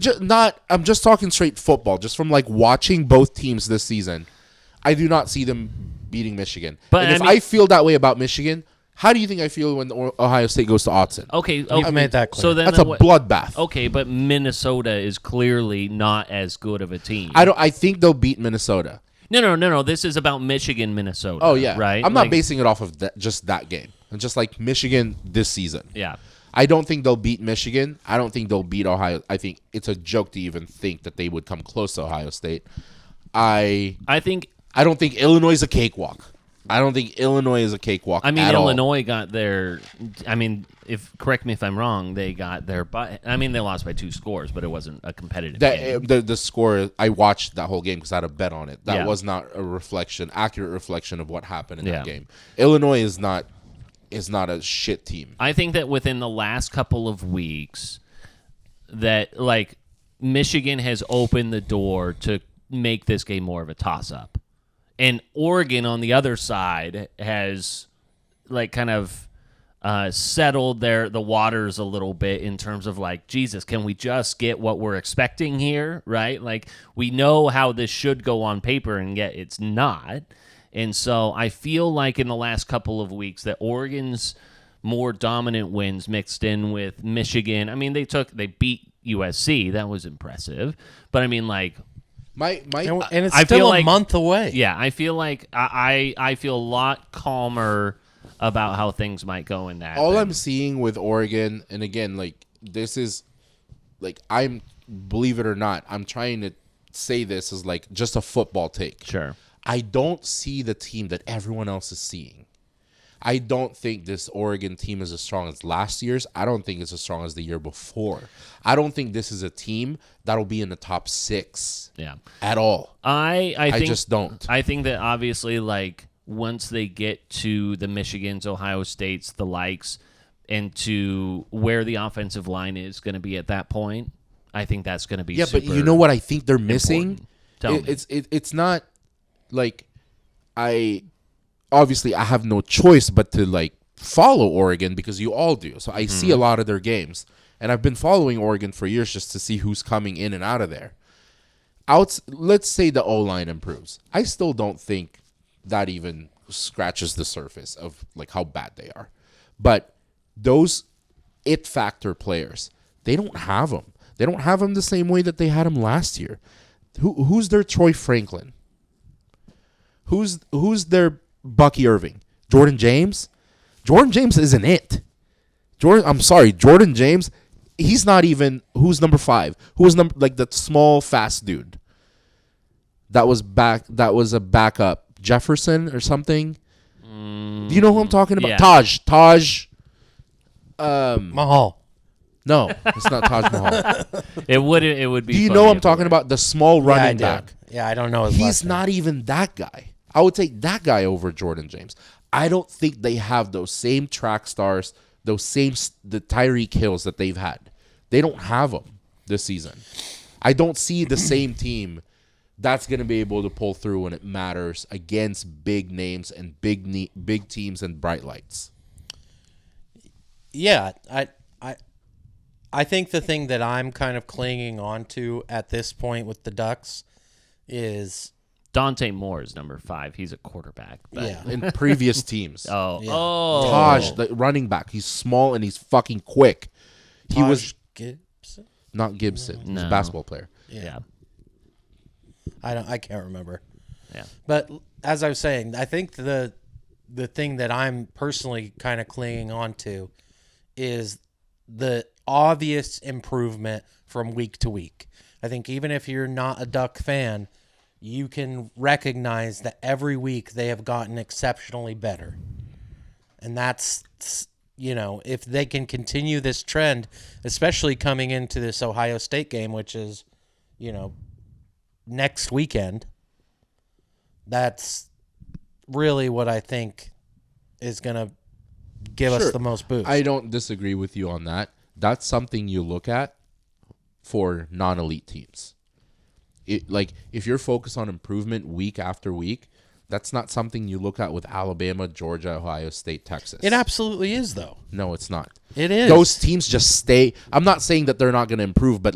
I'm just talking straight football, just from like watching both teams this season. I do not see them beating Michigan. But and I feel that way about Michigan, how do you think I feel when Ohio State goes to Autzen? Okay, you've made that clear. So then that's a bloodbath. Okay, but Minnesota is clearly not as good of a team. I think they'll beat Minnesota. No. This is about Michigan, Minnesota. Oh, yeah. Right? I'm not basing it off of just that game. I'm just like Michigan this season. Yeah. I don't think they'll beat Michigan. I don't think they'll beat Ohio. I think it's a joke to even think that they would come close to Ohio State. I don't think Illinois is a cakewalk. I don't think Illinois is a cakewalk. I mean, at Illinois all. got their. I mean, correct me if I'm wrong. They got their. I mean, they lost by 2 scores, but it wasn't a competitive game. The score. I watched that whole game because I had a bet on it. That was not a accurate reflection of what happened in that game. Illinois is not a shit team. I think that within the last couple of weeks, that like Michigan has opened the door to make this game more of a toss-up. And Oregon, on the other side, has like kind of settled the waters a little bit in terms of like, Jesus, can we just get what we're expecting here, right? Like, we know how this should go on paper, and yet it's not. And so I feel like in the last couple of weeks that Oregon's more dominant wins mixed in with Michigan. I mean, they beat USC. That was impressive. But I mean, like, and it's still a month away. Yeah, I feel like I feel a lot calmer about how things might go in that. All I'm seeing with Oregon, and again, like this is, like I'm, believe it or not, I'm trying to say this as like just a football take. Sure. I don't see the team that everyone else is seeing. I don't think this Oregon team is as strong as last year's. I don't think it's as strong as the year before. I don't think this is a team that'll be in the top 6 at all. I think, just don't. I think that obviously, like, once they get to the Michigans, Ohio States, the likes, and to where the offensive line is going to be at that point, I think that's going to be super but you know what I think they're missing? It's not like obviously I have no choice but to like follow Oregon because you all do. So I see a lot of their games, and I've been following Oregon for years just to see who's coming in and out of there. Let's say the O-line improves. I still don't think that even scratches the surface of like how bad they are. But those it factor players, they don't have them. They don't have them the same way that they had them last year. Who's their Troy Franklin? Who's their Bucky Irving? Jordan James? Jordan James isn't it. Jordan James, he's not even who's number 5. Who was like the small fast dude? That was a backup. Jefferson or something? Do you know who I'm talking about? Yeah. Taj Mahal. No, it's not Taj Mahal. It would be. Do you know I'm talking about? The small running back. Yeah, I don't know. He's not even that guy. I would take that guy over Jordan James. I don't think they have those same track stars, the Tyreek Hills that they've had. They don't have them this season. I don't see the same team that's going to be able to pull through when it matters against big names and big teams and bright lights. Yeah, I think the thing that I'm kind of clinging on to at this point with the Ducks is Dante Moore is number 5. He's a quarterback. But. In previous teams. Oh. Taj, the running back. He's small and he's fucking quick. He was Gibson? Not Gibson. He's a basketball player. Yeah. I can't remember. Yeah. But as I was saying, I think the thing that I'm personally kind of clinging on to is the obvious improvement from week to week. I think even if you're not a Duck fan, you can recognize that every week they have gotten exceptionally better. And that's, if they can continue this trend, especially coming into this Ohio State game, which is, next weekend, that's really what I think is going to give us the most boost. I don't disagree with you on that. That's something you look at for non-elite teams. If you're focused on improvement week after week, that's not something you look at with Alabama, Georgia, Ohio State, Texas. It absolutely is, though. No, it's not. It is. Those teams just stay. I'm not saying that they're not going to improve, but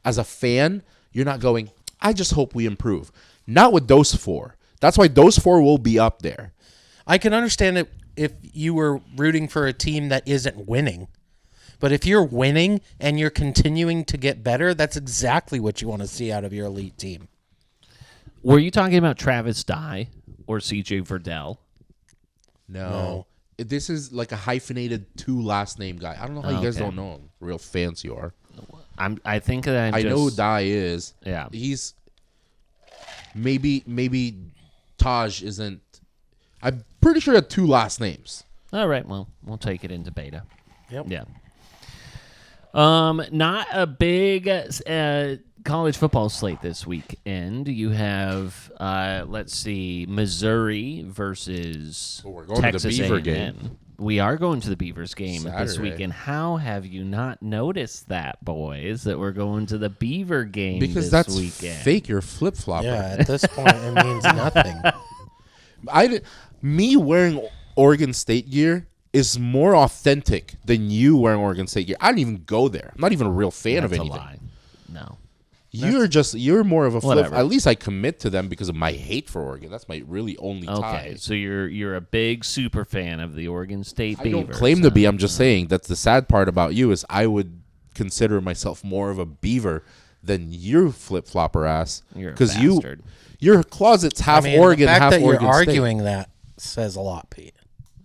as a fan, you're not going, I just hope we improve. Not with those 4. That's why those 4 will be up there. I can understand it if you were rooting for a team that isn't winning. But if you're winning and you're continuing to get better, that's exactly what you want to see out of your elite team. Were you talking about Travis Dye or CJ Verdell? No. This is like a hyphenated 2 last name guy. I don't know how you guys don't know him. Real fans you are. I think that I know who Dye is. Yeah. He's maybe Taj isn't. I'm pretty sure he had 2 last names. All right, well, we'll take it into beta. Yep. Yeah. Not a big college football slate this weekend. You have, let's see, Missouri versus we're going Texas to the Beaver A&M. game. We are going to the Beavers game this Saturday. weekend. How have you not noticed that, boys, that we're going to the Beaver game Because this that's weekend? fake. You're a flip-flopper. Yeah, at this point, it means nothing. Me wearing Oregon State gear is more authentic than you wearing Oregon State gear. I don't even go there. I'm not even a real fan of That's anything. a lie. No. You're more of a flip. Whatever. At least I commit to them because of my hate for Oregon. That's my really only tie. Okay, so you're a big super fan of the Oregon State I Beavers. don't claim to be. I'm just saying that's the sad part about you is I would consider myself more of a Beaver than your flip-flopper ass. You're a because bastard. Your closet's half Oregon, the fact half that Oregon you're State. arguing that says a lot, Pete.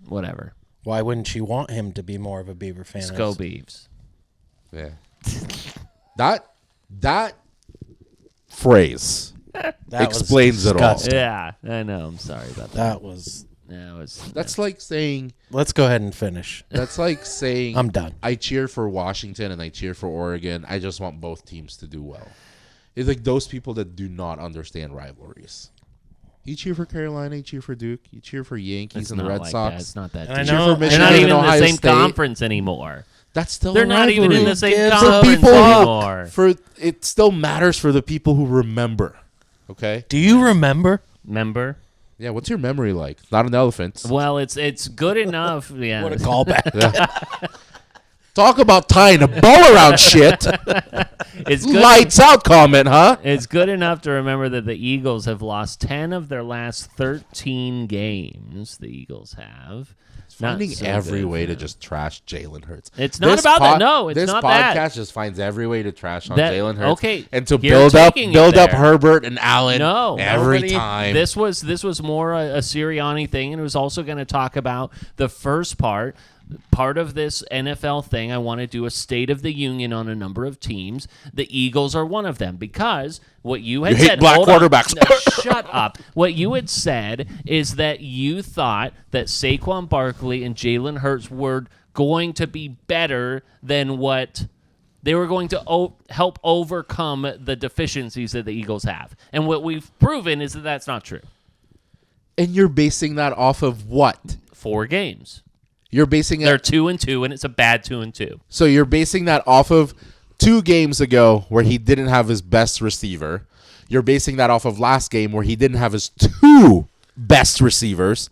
Whatever. Why wouldn't you want him to be more of a Beaver fan? Let's go Beavs. Yeah. That phrase explains it all. Yeah, I know. I'm sorry about that. That's like saying. Let's go ahead and finish. That's like saying. I'm done. I cheer for Washington and I cheer for Oregon. I just want both teams to do well. It's like those people that do not understand rivalries. You cheer for Carolina, you cheer for Duke, you cheer for Yankees and the Red Sox. It's not that. And I deep. know They're not even in the same conference anymore. That's still They're a not even in rivalry. the same For conference people anymore. It still matters for the people who remember. Okay. Do you remember? Remember? Yeah. What's your memory like? Not an elephant. Well, it's good enough. Yeah. What a callback. Yeah. Talk about tying a bow around shit. It's good Lights out comment, huh? It's good enough to remember that the Eagles have lost 10 of their last 13 games. The Eagles have. Finding so every good, way to man. just trash Jalen Hurts. It's not about that. No, it's this not podcast that. just finds every way to trash on That- Jalen Hurts. okay, and to you're build up taking it build up there. Herbert and Allen No, every nobody- time. This was more a Sirianni thing, and it was also going to talk about the first part of this NFL thing. I want to do a State of the Union on a number of teams. The Eagles are one of them because what you had You hate said. black hold on. quarterbacks. No, shut up. What you had said is that you thought that Saquon Barkley and Jalen Hurts were going to be better than what they were going to help overcome the deficiencies that the Eagles have. And what we've proven is that that's not true. And you're basing that off of what? 4 games. You're basing They're it. 2-2, and it's a bad 2-2. So you're basing that off of 2 games ago where he didn't have his best receiver. You're basing that off of last game where he didn't have his 2 best receivers.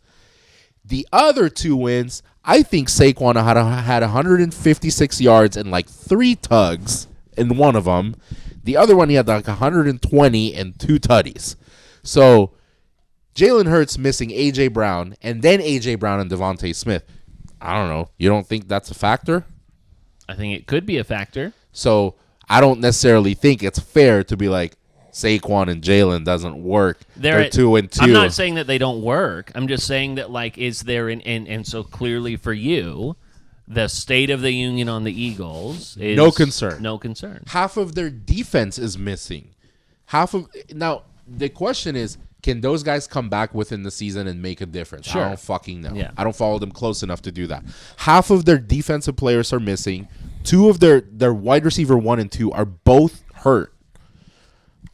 The other 2 wins, I think Saquon had 156 yards and like 3 tugs in one of them. The other one, he had like 120 and 2 tutties. So Jalen Hurts missing A.J. Brown and then A.J. Brown and Devante Smith. I don't know. You don't think that's a factor? I think it could be a factor. So I don't necessarily think it's fair to be like Saquon and Jalen doesn't work. They're 2-2. I'm not saying that they don't work. I'm just saying that, like, is there and so clearly for you, the State of the Union on the Eagles is no concern. No concern. Half of their defense is missing. Now the question is, can those guys come back within the season and make a difference? Sure. I don't fucking know. Yeah. I don't follow them close enough to do that. Half of their defensive players are missing. 2 of their wide receiver 1 and 2 are both hurt.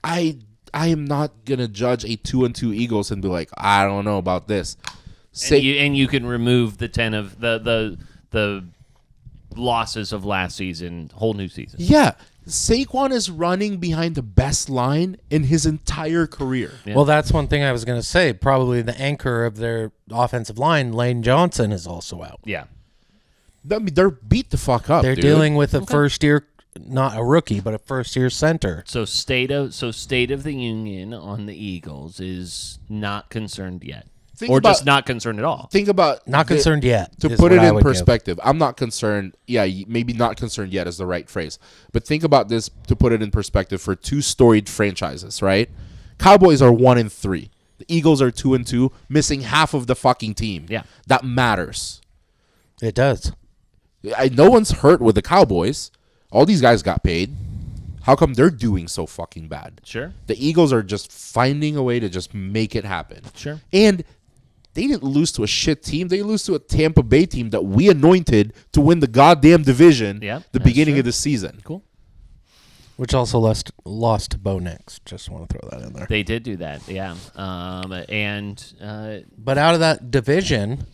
I am not gonna judge a 2-2 Eagles and be like, I don't know about this. And you can remove the 10 of the losses of last season, whole new season. Yeah. Saquon is running behind the best line in his entire career. Yeah. Well, that's one thing I was going to say. Probably the anchor of their offensive line, Lane Johnson, is also out. Yeah. I mean, they're beat the fuck up. They're dude. dealing with a first-year, not a rookie, but a first-year center. So State of the Union on the Eagles is not concerned yet. Just not concerned at all. Think about Not concerned yet. To put it in perspective, I'm not concerned. Yeah, maybe not concerned yet is the right phrase. But think about this to put it in perspective for 2 storied franchises, right? Cowboys are 1-3. The Eagles are 2-2, missing half of the fucking team. Yeah. That matters. It does. No one's hurt with the Cowboys. All these guys got paid. How come they're doing so fucking bad? Sure. The Eagles are just finding a way to just make it happen. Sure. And they didn't lose to a shit team. They lose to a Tampa Bay team that we anointed to win the goddamn division the beginning of the season. Cool. Which also lost to Bo Nix. Just want to throw that in there. They did do that, yeah. But out of that division,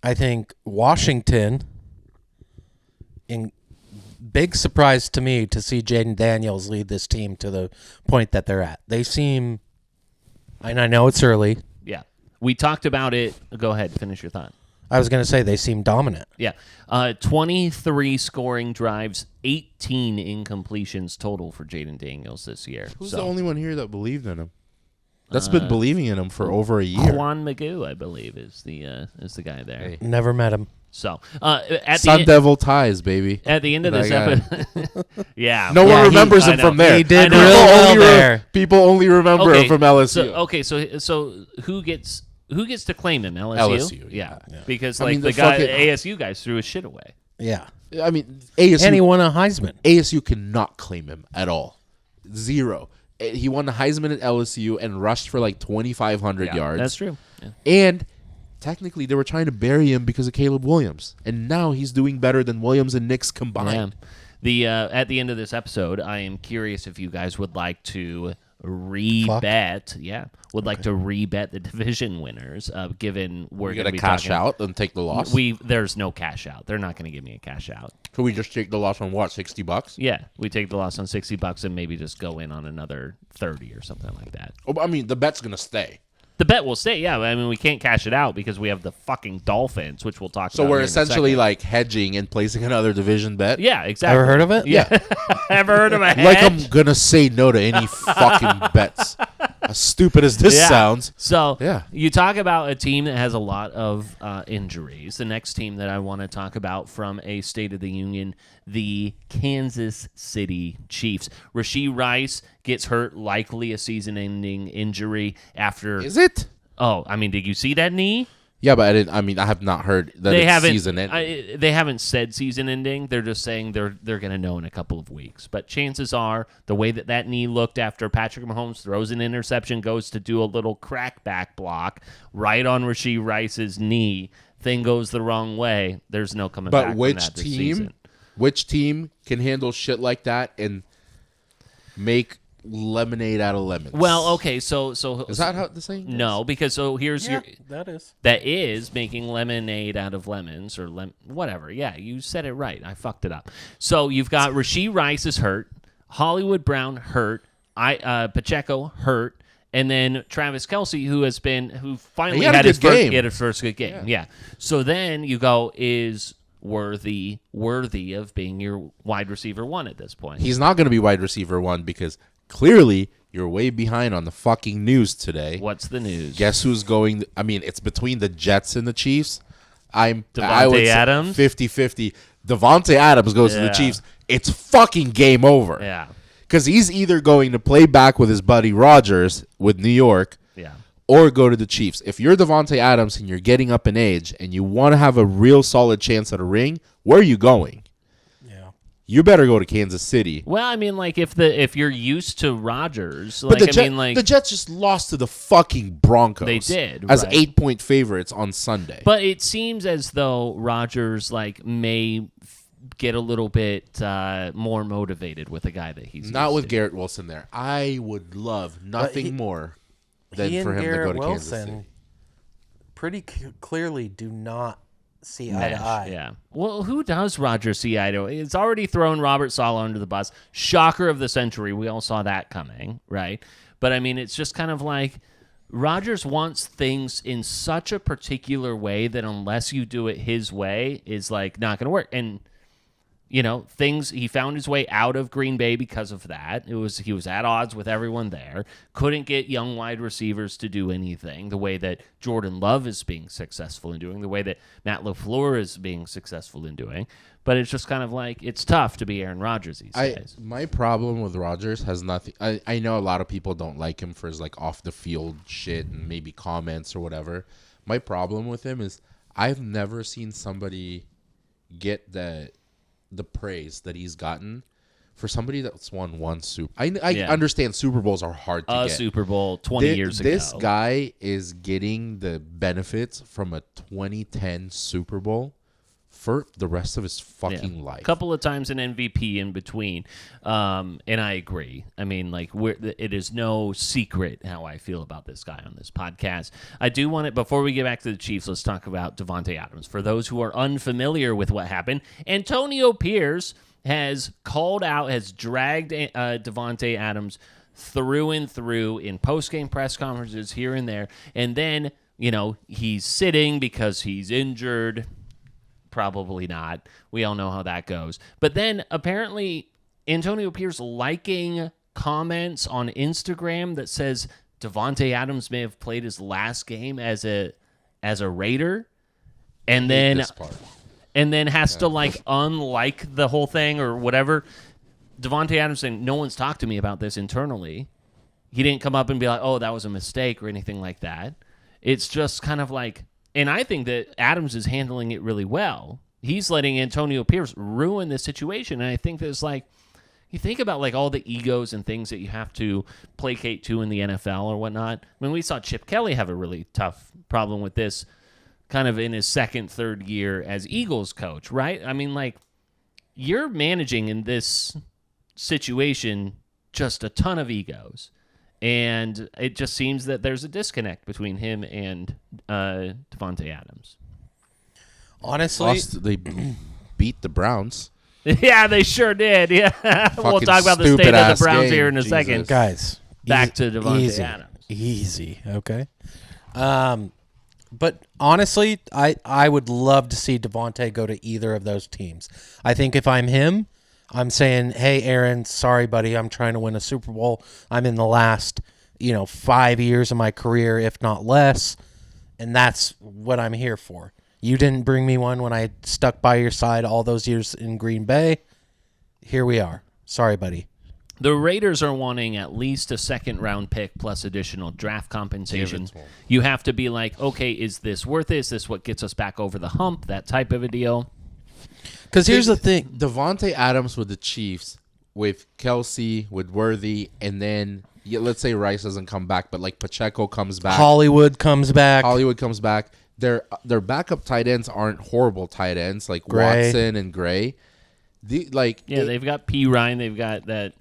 I think Washington, in big surprise to me to see Jaden Daniels lead this team to the point that they're at. They seem, and I know it's early. Yeah. We talked about it. Go ahead. Finish your thought. I was going to say they seem dominant. Yeah. 23 scoring drives, 18 incompletions total for Jaden Daniels this year. Who's the only one here that believed in him? That's been believing in him for over a year. Juan Miguel, I believe, is the guy there. Hey. Never met him. So at Sun the Devil ties, baby. At the end of this episode, yeah, no one remembers him from there. He did real well there. People only remember him from LSU. So who gets who gets to claim him? LSU? LSU, Yeah. yeah. Because, I like, mean, the ASU guys threw his shit away. Yeah. I mean, ASU. And he won a Heisman. ASU cannot claim him at all. 0. He won the Heisman at LSU and rushed for like 2,500 yards. That's true. Yeah. And technically, they were trying to bury him because of Caleb Williams. And now he's doing better than Williams and Nix combined. Yeah. At the end of this episode, I am curious if you guys would like to rebet. Yeah. Would like to rebet the division winners, given we're going to be cash out and take the loss? There's no cash out. They're not going to give me a cash out. Could we just take the loss on what, $60? Yeah, we take the loss on $60 and maybe just go in on another 30 or something like that. Oh, I mean, the bet's going to stay. The bet will stay, yeah. I mean, we can't cash it out because we have the fucking Dolphins, which we'll talk about. So we're in a essentially second. like hedging and placing another division bet? Yeah, exactly. Ever heard of it? Yeah. Ever heard of a hedge? Like I'm going to say no to any fucking bets. As stupid as this sounds. So you talk about a team that has a lot of injuries. The next team that I want to talk about from a State of the Union, the Kansas City Chiefs. Rashee Rice gets hurt, likely a season-ending injury after. Is it? Oh, I mean, did you see that knee? Yeah, but I have not heard that it's season-ending. They haven't said season-ending. They're just saying they're going to know in a couple of weeks. But chances are, the way that knee looked after Patrick Mahomes throws an interception, goes to do a little crackback block right on Rashee Rice's knee, thing goes the wrong way. There's no coming back from that this season. Which team can handle shit like that and make lemonade out of lemons? Well, okay, so is that how the saying is? No, because here's that is making lemonade out of lemons or whatever. Yeah, you said it right. I fucked it up. So you've got Rashee Rice is hurt, Hollywood Brown hurt, Pacheco hurt, and then Travis Kelce, who finally had his first good game. Yeah. So then you go, is worthy of being your wide receiver 1 at this point? He's not going to be wide receiver 1 because clearly you're way behind on the fucking news today. What's the news? Guess who's going? I mean, it's between the Jets and the Chiefs. Devante Adams? 50-50. Devante Adams goes to the Chiefs. It's fucking game over. Yeah. Because he's either going to play back with his buddy Rodgers with New York or go to the Chiefs. If you're Devante Adams and you're getting up in age and you want to have a real solid chance at a ring, where are you going? Yeah. You better go to Kansas City. Well, I mean, like if you're used to Rodgers, but the Jets just lost to the fucking Broncos. They did as 8-point favorites on Sunday. But it seems as though Rodgers may get a little bit more motivated with a guy that he's not with to. Garrett Wilson there. I would love nothing more than for him Garrett to go to Wilson Kansas City. Pretty clearly do not see eye to eye. Yeah. Well, who does Rodgers see eye to eye? It's already thrown Robert Saleh under the bus. Shocker of the century. We all saw that coming, right? But, I mean, it's just kind of like Rodgers wants things in such a particular way that unless you do it his way is, like, not going to work. And, you know, he found his way out of Green Bay because of that. He was at odds with everyone there. Couldn't get young wide receivers to do anything the way that Jordan Love is being successful in doing, the way that Matt LaFleur is being successful in doing. But it's just kind of like, it's tough to be Aaron Rodgers these days. My problem with Rodgers has nothing. I know a lot of people don't like him for his like off the field shit and maybe comments or whatever. My problem with him is I've never seen somebody get the praise that he's gotten for somebody that's won one Super. I understand Super Bowls are hard to get. Super Bowl 20 years ago. This guy is getting the benefits from a 2010 Super Bowl for the rest of his fucking life. A couple of times an MVP in between. And I agree. I mean, like, it is no secret how I feel about this guy on this podcast. I do want it, before we get back to the Chiefs, let's talk about Devante Adams. For those who are unfamiliar with what happened, Antonio Pierce has dragged Devante Adams through and through in post-game press conferences here and there. And then, you know, he's sitting because he's injured. Probably not. We all know how that goes. But then apparently Antonio Pierce liking comments on Instagram that says Devante Adams may have played his last game as a Raider, and then has to like unlike the whole thing or whatever. Devante Adams saying, no one's talked to me about this internally. He didn't come up and be like, oh, that was a mistake or anything like that. it's just kind of like, and I think that Adams is handling it really well. He's letting Antonio Pierce ruin the situation, and I think there's like, you think about like all the egos and things that you have to placate to in the NFL or whatnot. I mean, we saw Chip Kelly have a really tough problem with this kind of in his second, third year as Eagles coach, right? I mean, like, you're managing in this situation just a ton of egos. And it just seems that there's a disconnect between him and Devante Adams. Honestly, they beat the Browns. Yeah, they sure did. Yeah, we'll talk about the state of the Browns here in a second. Guys, back to Devante Adams. Easy, okay. But honestly, I would love to see Devante go to either of those teams. I think if I'm him, I'm saying, hey, Aaron, sorry, buddy, I'm trying to win a Super Bowl. I'm in the last, 5 years of my career, if not less, and that's what I'm here for. You didn't bring me one when I stuck by your side all those years in Green Bay. Here we are. Sorry, buddy. The Raiders are wanting at least a second-round pick plus additional draft compensation. You have to be like, okay, is this worth it? Is this what gets us back over the hump? That type of a deal. Because here's the thing. Devante Adams with the Chiefs, with Kelsey, with Worthy, and then let's say Rice doesn't come back, but like Pacheco comes back. Hollywood comes back. Their backup tight ends aren't horrible tight ends like Gray. Watson and Gray. They've got P. Ryan. They've got that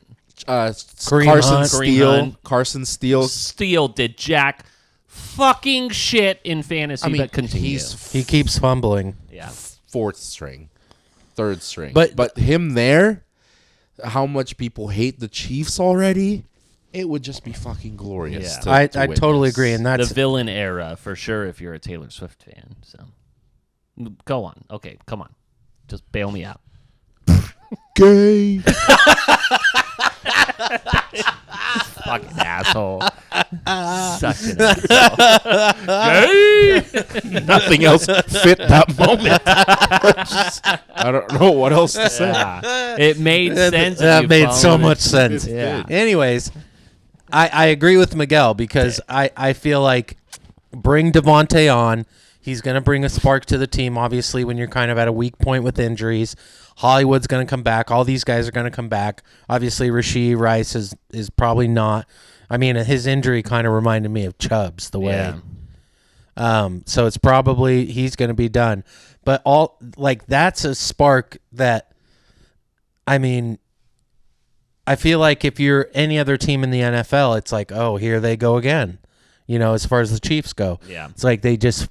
Carson Steele. Steele did jack fucking shit in fantasy, but continue. He keeps fumbling. Yeah. Fourth string, third string. But him there, how much people hate the Chiefs already, it would just be fucking glorious. Yeah. I totally agree, and that's the villain era for sure if you're a Taylor Swift fan. So go on. Okay, come on. Just bail me out. Gay. Fucking asshole. Such an asshole. Gay. Nothing else fit that moment. I don't know what else to say. Yeah. It made sense. That made so much sense. Yeah. Anyways, I agree with Miguel because I feel like bring Devante on. He's going to bring a spark to the team, obviously, when you're kind of at a weak point with injuries. Hollywood's going to come back. All these guys are going to come back. Obviously, Rashee Rice is probably not. I mean, his injury kind of reminded me of Chubb's the way. Yeah. So it's probably he's going to be done. But that's a spark that, I mean, I feel like if you're any other team in the NFL, it's like, oh, here they go again. As far as the Chiefs go. Yeah. It's like they just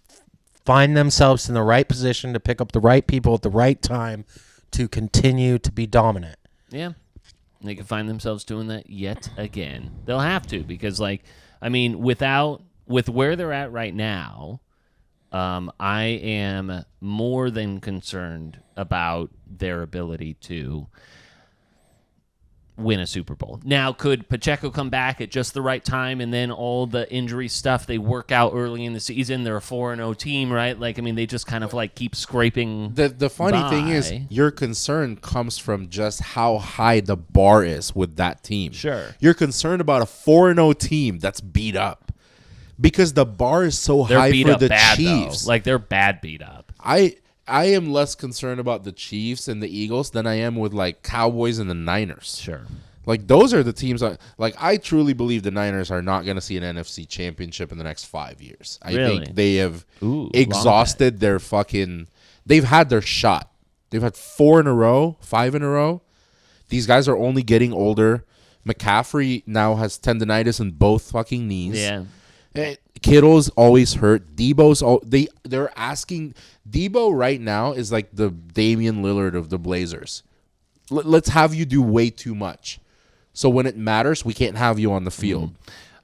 find themselves in the right position to pick up the right people at the right time to continue to be dominant. Yeah. They can find themselves doing that yet again. They'll have to because, with where they're at right now, I am more than concerned about their ability to win a Super Bowl. Now, could Pacheco come back at just the right time and then all the injury stuff they work out early in the season? They're a 4-0 team, right? They just kind of keep scraping. The funny thing is, your concern comes from just how high the bar is with that team. Sure. You're concerned about a 4-0 team that's beat up because the bar is so high for the Chiefs. Though. They're bad beat up. I am less concerned about the Chiefs and the Eagles than I am with Cowboys and the Niners. Sure. Those are the teams I truly believe the Niners are not going to see an NFC championship in the next 5 years. I think they have exhausted their they've had their shot. They've had 4 in a row, 5 in a row. These guys are only getting older. McCaffrey now has tendonitis in both fucking knees. Yeah. Kittle's always hurt. They're asking Debo right now is like the Damian Lillard of the Blazers. Let's have you do way too much, so when it matters, we can't have you on the field.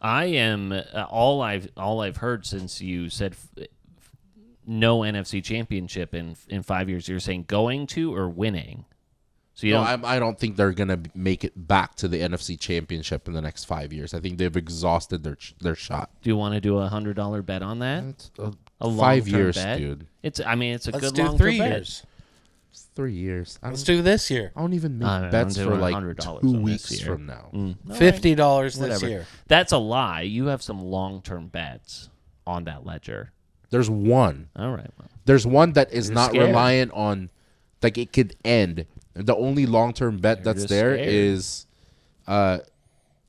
I am all I've heard since you said no NFC championship in 5 years. You're saying going to or winning. So I don't think they're gonna make it back to the NFC Championship in the next 5 years. I think they've exhausted their shot. Do you want to do a $100 bet on that? It's a 5 years, bet? dude. It's a Let's good do long 3 bet. years. It's 3 years. Let's do this year. I don't even make I'm bets for $100 2 on weeks this year. from now. $50 this Whatever. year. That's a lie. You have some long-term bets. on that ledger? There's one. All right. Well, there's one that is you're not scared. reliant on, like, it could end. The only long-term bet You're that's just there scared. is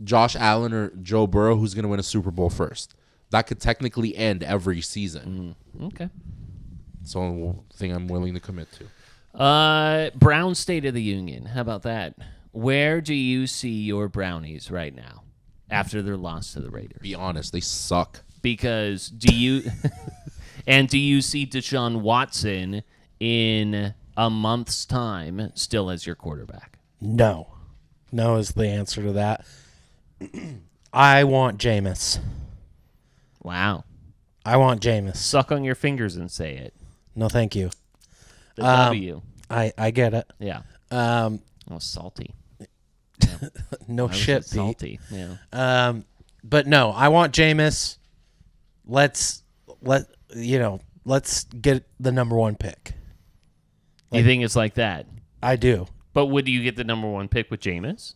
Josh Allen or Joe Burrow, who's going to win a Super Bowl first. That could technically end every season. Okay. So one thing I'm willing to commit to. Brown State of the Union. How about that? Where do you see your Brownies right now after their loss to the Raiders? Be honest, they suck. Because do you and do you see Deshaun Watson in a month's time still as your quarterback? No. No is the answer to that. I want Jameis. Wow. I want Jameis. Suck on your fingers and say it. No, thank you. The W. I get it. Yeah. Salty. No I shit, was salty. Pete. Yeah. But no, I want Jameis. Let's get the number one pick. You think it's like that? I do. But would you get the number one pick with Jameis?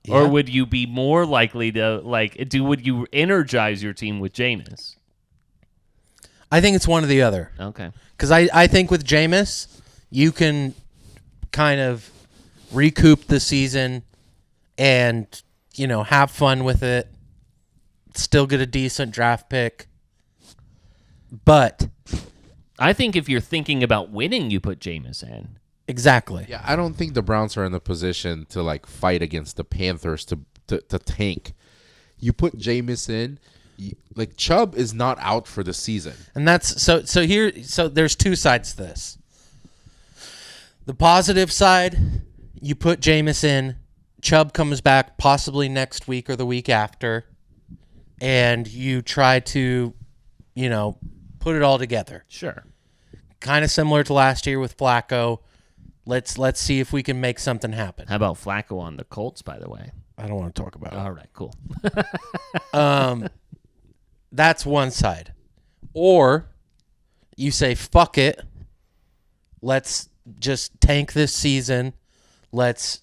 Yeah. Or would you be more likely to would you energize your team with Jameis? I think it's one or the other. Okay. Because I think with Jameis, you can kind of recoup the season and, have fun with it. Still get a decent draft pick. But I think if you're thinking about winning, you put Jameis in. Exactly. Yeah, I don't think the Browns are in the position to fight against the Panthers to tank. You put Jameis in, Chubb is not out for the season. And that's so there's two sides to this. The positive side, you put Jameis in, Chubb comes back possibly next week or the week after, and you try to, put it all together. Sure. Kind of similar to last year with Flacco. Let's see if we can make something happen. How about Flacco on the Colts, by the way? I don't want to talk about it. All right, cool. That's one side. Or you say, fuck it. Let's just tank this season. Let's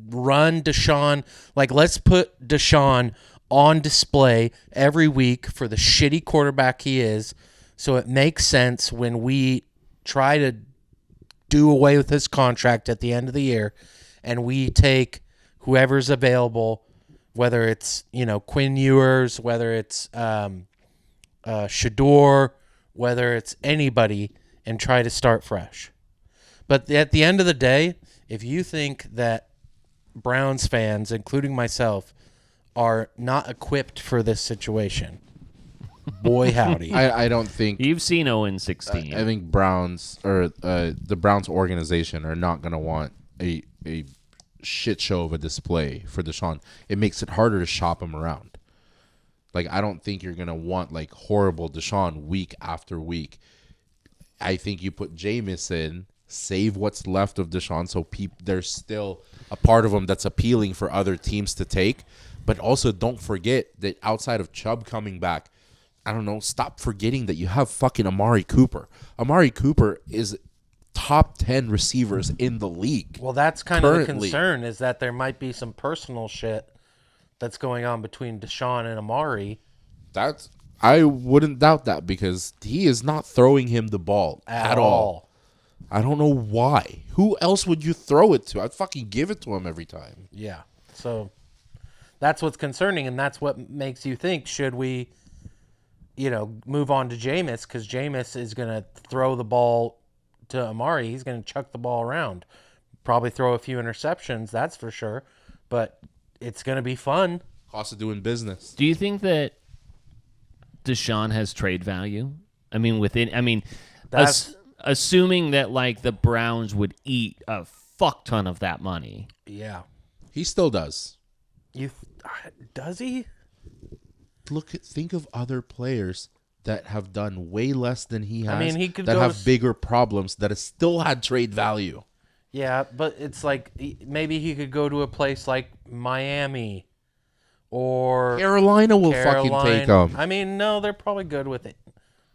run Deshaun. Let's put Deshaun on display every week for the shitty quarterback he is, so it makes sense when we try to do away with his contract at the end of the year and we take whoever's available, whether it's, Quinn Ewers, whether it's Shador, whether it's anybody, and try to start fresh. But at the end of the day, if you think that Browns fans, including myself, are not equipped for this situation, boy howdy. I don't think you've seen 0-16. I think Browns or the Browns organization are not going to want a shit show of a display for Deshaun. It makes it harder to shop him around. I don't think you're going to want horrible Deshaun week after week. I think you put Jameis in, save what's left of Deshaun so there's still a part of him that's appealing for other teams to take. But also don't forget that outside of Chubb coming back, I don't know, stop forgetting that you have fucking Amari Cooper. Amari Cooper is top 10 receivers in the league. Well, that's kind of the concern, is that there might be some personal shit that's going on between Deshaun and Amari. I wouldn't doubt that because he is not throwing him the ball at all. I don't know why. Who else would you throw it to? I'd fucking give it to him every time. Yeah. So that's what's concerning, and that's what makes you think, should we, move on to Jameis, because Jameis is going to throw the ball to Amari. He's going to chuck the ball around. Probably throw a few interceptions, that's for sure. But it's going to be fun. Cost of doing business. Do you think that Deshaun has trade value? Assuming that the Browns would eat a fuck ton of that money. Yeah. He still does. Does he? Think of other players that have done way less than he has. He could that have bigger problems that have still had trade value. Yeah, but it's maybe he could go to a place like Miami or Carolina will fucking take him. No, they're probably good with it.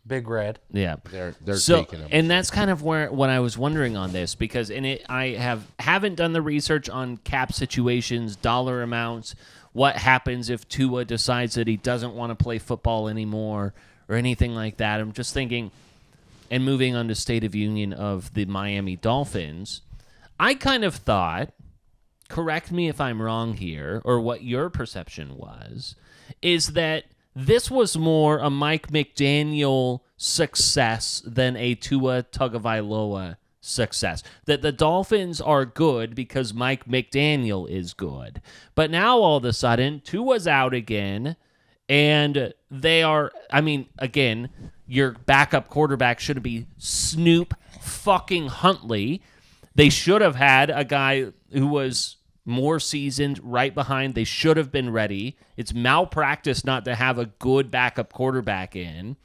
Big Red. Yeah, they're so, taking him. and that's kind of what I was wondering on this, because I haven't done the research on cap situations, dollar amounts, what happens if Tua decides that he doesn't want to play football anymore or anything like that. I'm just thinking, and moving on to State of Union of the Miami Dolphins, I kind of thought, correct me if I'm wrong here, or what your perception was, is that this was more a Mike McDaniel success than a Tua Tagovailoa success. That the Dolphins are good because Mike McDaniel is good. But now all of a sudden, Tua's out again, and they are, I mean, again, your backup quarterback should be Snoop fucking Huntley. They should have had a guy who was more seasoned right behind. They should have been ready. It's malpractice not to have a good backup quarterback in.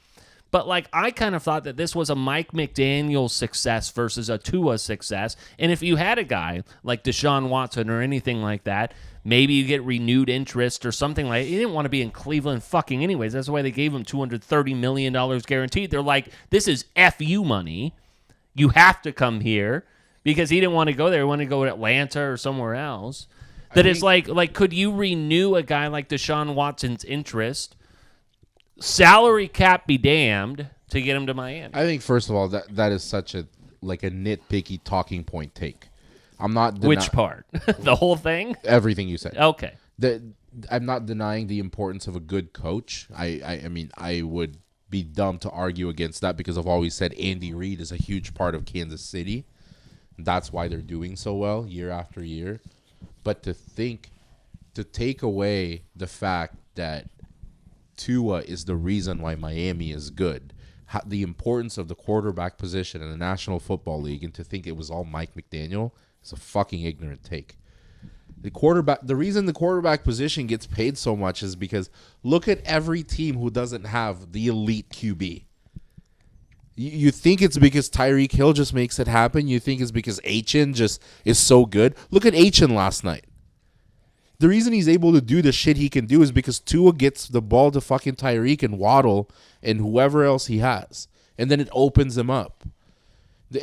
But, like, I kind of thought that this was a Mike McDaniel success versus a Tua success. And if you had a guy like Deshaun Watson or anything like that, maybe you get renewed interest or something like that. He didn't want to be in Cleveland fucking anyways. That's why they gave him $230 million guaranteed. They're like, this is FU money. You have to come here. Because he didn't want to go there. He wanted to go to Atlanta or somewhere else. That is like, could you renew a guy like Deshaun Watson's interest? Salary cap be damned to get him to Miami. I think, first of all, that is such a nitpicky talking point take. I'm not Which part? The whole thing? Everything you said. Okay. I'm not denying the importance of a good coach. I mean, I would be dumb to argue against that because I've always said Andy Reid is a huge part of Kansas City. That's why they're doing so well year after year. But to take away the fact that Tua is the reason why Miami is good, the importance of the quarterback position in the National Football League, and to think it was all Mike McDaniel is a fucking ignorant take. The reason the quarterback position gets paid so much is because look at every team who doesn't have the elite QB. You think it's because Tyreek Hill just makes it happen? You think it's because Achane just is so good? Look at Achane last night. The reason he's able to do the shit he can do is because Tua gets the ball to fucking Tyreek and Waddle and whoever else he has. And then it opens him up.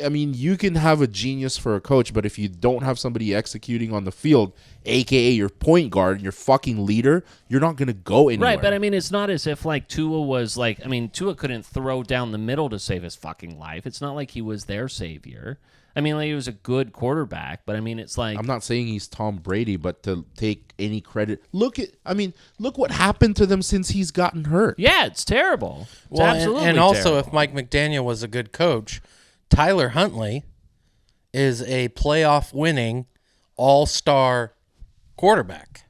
I mean, you can have a genius for a coach, but if you don't have somebody executing on the field, a.k.a. your point guard and your fucking leader, you're not going to go anywhere. Right, but I mean, it's not as if, like, Tua was like, I mean, Tua couldn't throw down the middle to save his fucking life. It's not like he was their savior. I mean, like, he was a good quarterback, but I mean, it's like... I'm not saying he's Tom Brady, but to take any credit... Look what happened to them since he's gotten hurt. Yeah, it's terrible. It's well, absolutely and also, terrible. if Mike McDaniel was a good coach, Tyler Huntley is a playoff-winning all-star quarterback.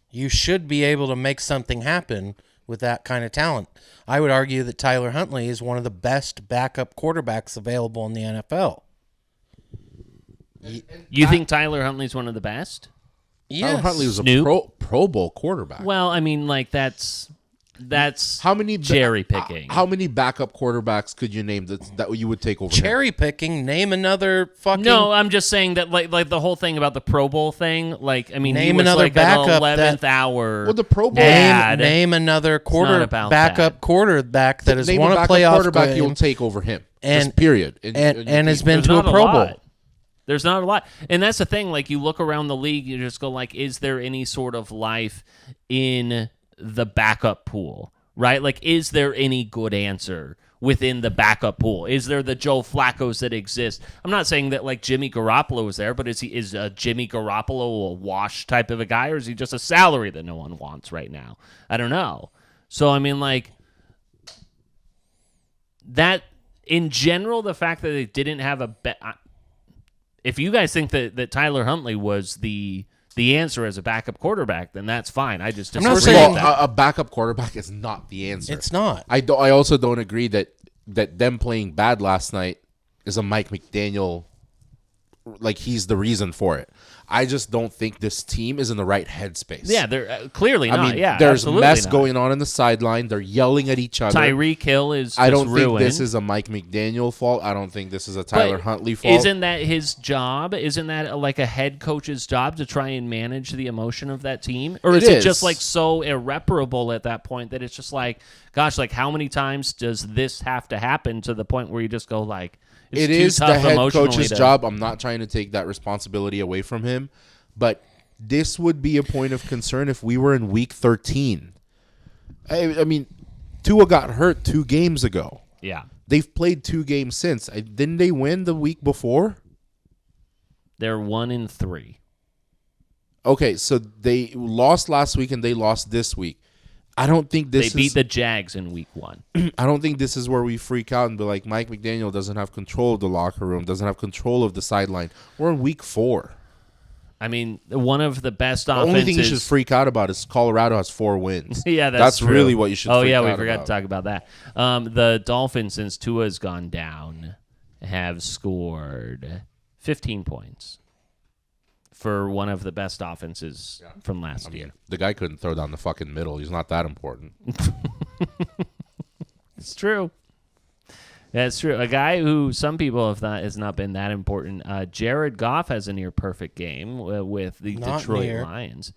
You should be able to make something happen with that kind of talent. I would argue that Tyler Huntley is one of the best backup quarterbacks available in the NFL. You think Tyler Huntley's one of the best? Yes. Tyler Huntley was Snoop? a Pro Bowl quarterback. Well, I mean, like, that's how many cherry picking. How many backup quarterbacks could you name that you would take over? Cherry picking. Name another fucking. No, I'm just saying that like the whole thing about the Pro Bowl thing. Like, I mean, name he was another like backup an 11th hour. Well, the Pro Bowl. Name another backup quarterback that has won a playoff quarterback game. You'll take over him. And just period. And has been There's to a not Pro lot. Bowl. There's not a lot. And that's the thing. Like, you look around the league, you just go like, is there any sort of life in the backup pool? Right? Like, is there any good answer within the backup pool? Is there the Joe Flaccos that exist? I'm not saying that, like, Jimmy Garoppolo is there, but is Jimmy Garoppolo a wash type of a guy, or is he just a salary that no one wants right now? I don't know. So, I mean, like, that, in general, the fact that they didn't have if you guys think that Tyler Huntley was the answer as a backup quarterback, then that's fine. I just I'm not disagree saying with that. A backup quarterback is not the answer. It's not. I also don't agree that them playing bad last night is a Mike McDaniel, like, he's the reason for it. I just don't think this team is in the right headspace. Yeah, they're clearly not. I mean, yeah, there's absolutely mess not. going on in the sideline. They're yelling at each other. Tyreek Hill is. I don't ruined. think this is a Mike McDaniel fault. I don't think this is a Tyler Huntley fault. Isn't that his job? Isn't that like a head coach's job to try and manage the emotion of that team? Or is it just like so irreparable at that point that it's just like, gosh, like how many times does this have to happen to the point where you just go like, it's it too is tough the head emotionally coach's job. I'm not trying to take that responsibility away from him, but this would be a point of concern if we were in week 13. I mean, Tua got hurt 2 games ago. Yeah. They've played 2 games since. Didn't they win the week before? They're 1-3. Okay, so they lost last week and they lost this week. I don't think this They beat the Jags in week 1. I don't think this is where we freak out and be like, Mike McDaniel doesn't have control of the locker room, doesn't have control of the sideline. We're in week 4. I mean, one of the best The offenses. only thing you should freak out about is Colorado has 4 wins. Yeah, that's true. really what you should. Oh freak yeah, out we forgot about. to talk about that. The Dolphins, since Tua's gone down, have scored 15 points for one of the best offenses from last year. The guy couldn't throw down the fucking middle. He's not that important. It's true. That's true. A guy who some people have thought has not been that important. Jared Goff has a near perfect game with the Detroit Lions.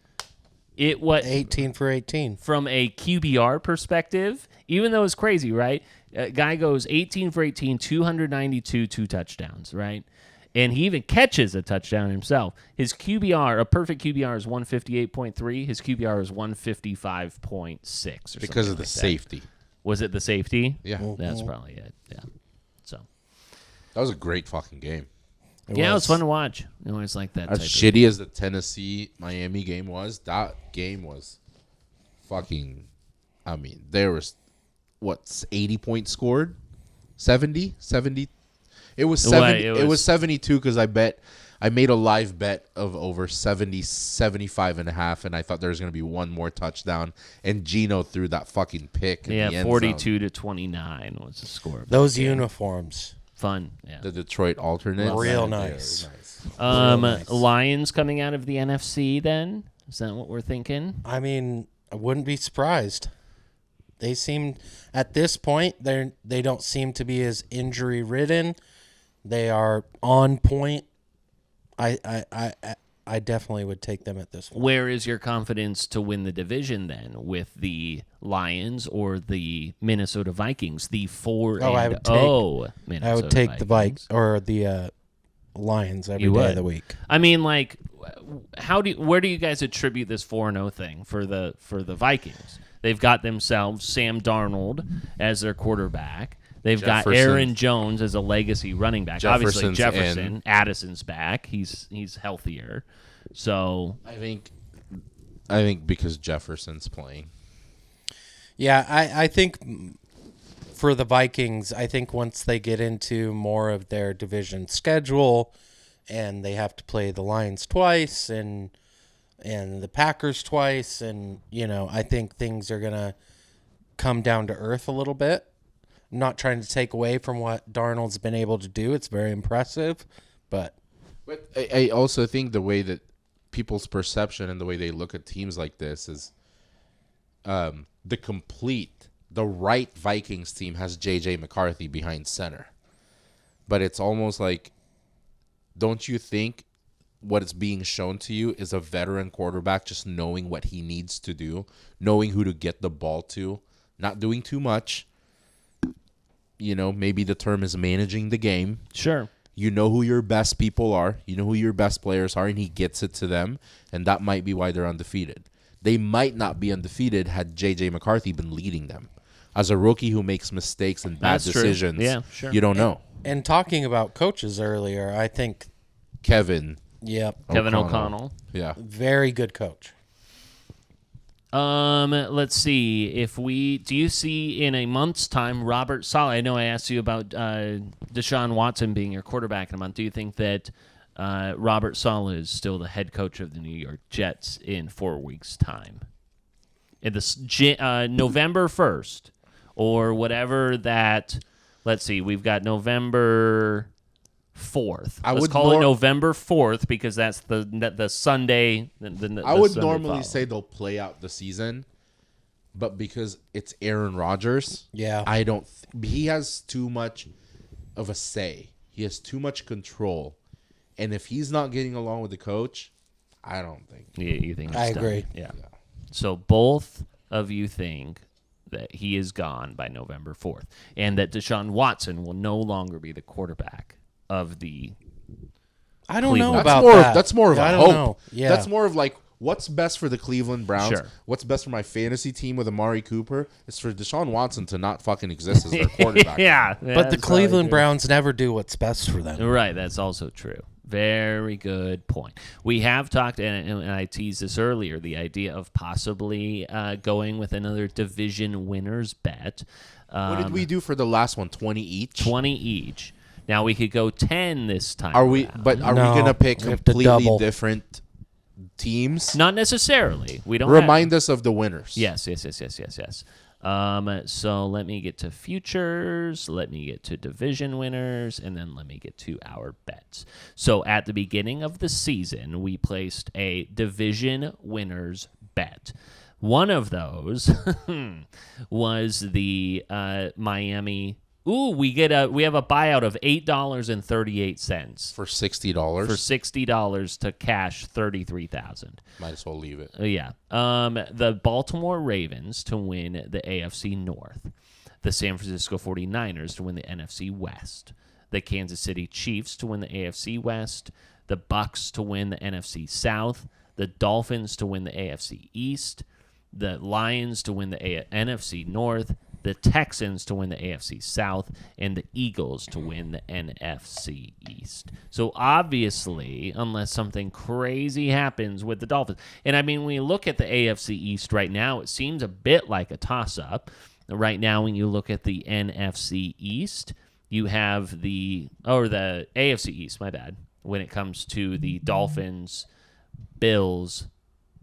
It 18 for 18 from a QBR perspective. Even though it's crazy, right? Guy goes 18 for 18, 292, 2 touchdowns, right? And he even catches a touchdown himself. His QBR, a perfect QBR, is 158.3. His QBR is 155.6. Because of the safety. Was it the safety? Yeah. That's probably it. Yeah. So that was a great fucking game. It was fun to watch. I always like that. As shitty as the Tennessee-Miami game was, that game was fucking... I mean, there was, 80 points scored? 70? 70? It was 70. It was 72 because I made a live bet of over 75 and a half, and I thought there was going to be one more touchdown, and Geno threw that fucking pick. Yeah, 42-29 was the score. Those uniforms. Fun. Yeah. The Detroit alternate. Real nice. Lions coming out of the NFC then? Is that what we're thinking? I mean, I wouldn't be surprised. They seem, at this point, they don't seem to be as injury-ridden. They are on point. I definitely would take them at this point. Where is your confidence to win the division then with the Lions or the Minnesota Vikings? The 4-0 Minnesota I would take Vikings. the Vikings or the Lions every day of the week. I mean, like, where do you guys attribute this 4-0 thing for the Vikings? They've got themselves Sam Darnold as their quarterback. They've got Aaron Jones as a legacy running back. Obviously, Jefferson. Addison's back. He's healthier. So I think because Jefferson's playing. Yeah, I think for the Vikings, I think once they get into more of their division schedule and they have to play the Lions twice and the Packers twice, and I think things are going to come down to earth a little bit. I'm not trying to take away from what Darnold's been able to do. It's very impressive, but I also think the way that people's perception and the way they look at teams like this is the right Vikings team has J.J. McCarthy behind center. But it's almost like, don't you think what is being shown to you is a veteran quarterback just knowing what he needs to do, knowing who to get the ball to, not doing too much. Maybe the term is managing the game. Sure. You know who your best people are. You know who your best players are, and he gets it to them, and that might be why they're undefeated. They might not be undefeated had J.J. McCarthy been leading them. As a rookie who makes mistakes and bad decisions, yeah, sure. You don't know. And talking about coaches earlier, I think Kevin O'Connell. Yeah. Very good coach. Let's see. Do you see in a month's time Robert Saleh? I know I asked you about Deshaun Watson being your quarterback in a month. Do you think that Robert Saleh is still the head coach of the New York Jets in 4 weeks' time? In the November 1st or whatever that. Let's see. We've got November 4th. I Let's would call it November 4th because that's the Sunday. I would normally say they'll play out the season, but because it's Aaron Rodgers, I don't. He has too much of a say. He has too much control, and if he's not getting along with the coach, I don't think. You think? I agree. Yeah. So both of you think that he is gone by November 4th, and that Deshaun Watson will no longer be the quarterback of the. I don't know that's about more that. That's more of I a don't hope. know. Yeah. That's more of like what's best for the Cleveland Browns. Sure. What's best for my fantasy team with Amari Cooper is for Deshaun Watson to not fucking exist as their quarterback. But the Cleveland Browns never do what's best for them. Right, that's also true. Very good point. We have talked, and I teased this earlier, the idea of possibly going with another division winners bet. What did we do for the last one? 20 each? 20 each. Now we could go 10 this time. Are we? around. But are we going to pick completely different teams? Not necessarily. We don't remind us of the winners. Yes. So let me get to futures, let me get to division winners, and then let me get to our bets. So at the beginning of the season, we placed a division winners bet. One of those was the Miami. Ooh, we have a buyout of $8.38 for $60. For $60 to cash $33,000. Might as well leave it. Yeah. The Baltimore Ravens to win the AFC North. The San Francisco 49ers to win the NFC West. The Kansas City Chiefs to win the AFC West. The Bucks to win the NFC South. The Dolphins to win the AFC East. The Lions to win the NFC North. The Texans to win the AFC South, and the Eagles to win the NFC East. So obviously, unless something crazy happens with the Dolphins, and I mean, when you look at the AFC East right now, it seems a bit like a toss-up. Right now, when you look at the NFC East, you have the AFC East, my bad, when it comes to the Dolphins, Bills,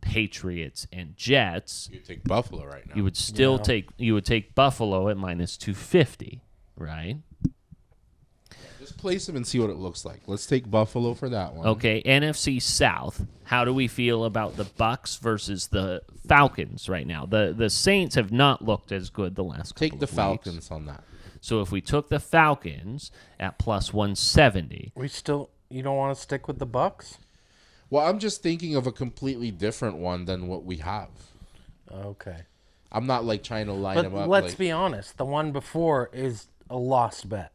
Patriots, and Jets. You take Buffalo right now. You would still take Buffalo at minus 250, right? Just place them and see what it looks like. Let's take Buffalo for that one. Okay, NFC South. How do we feel about the Bucks versus the Falcons right now? The Saints have not looked as good the last couple of weeks. Take the Falcons on that. So if we took the Falcons at plus 170, you don't want to stick with the Bucks? Well, I'm just thinking of a completely different one than what we have. Okay. I'm not like trying to line them up. Let's be honest. The one before is a lost bet.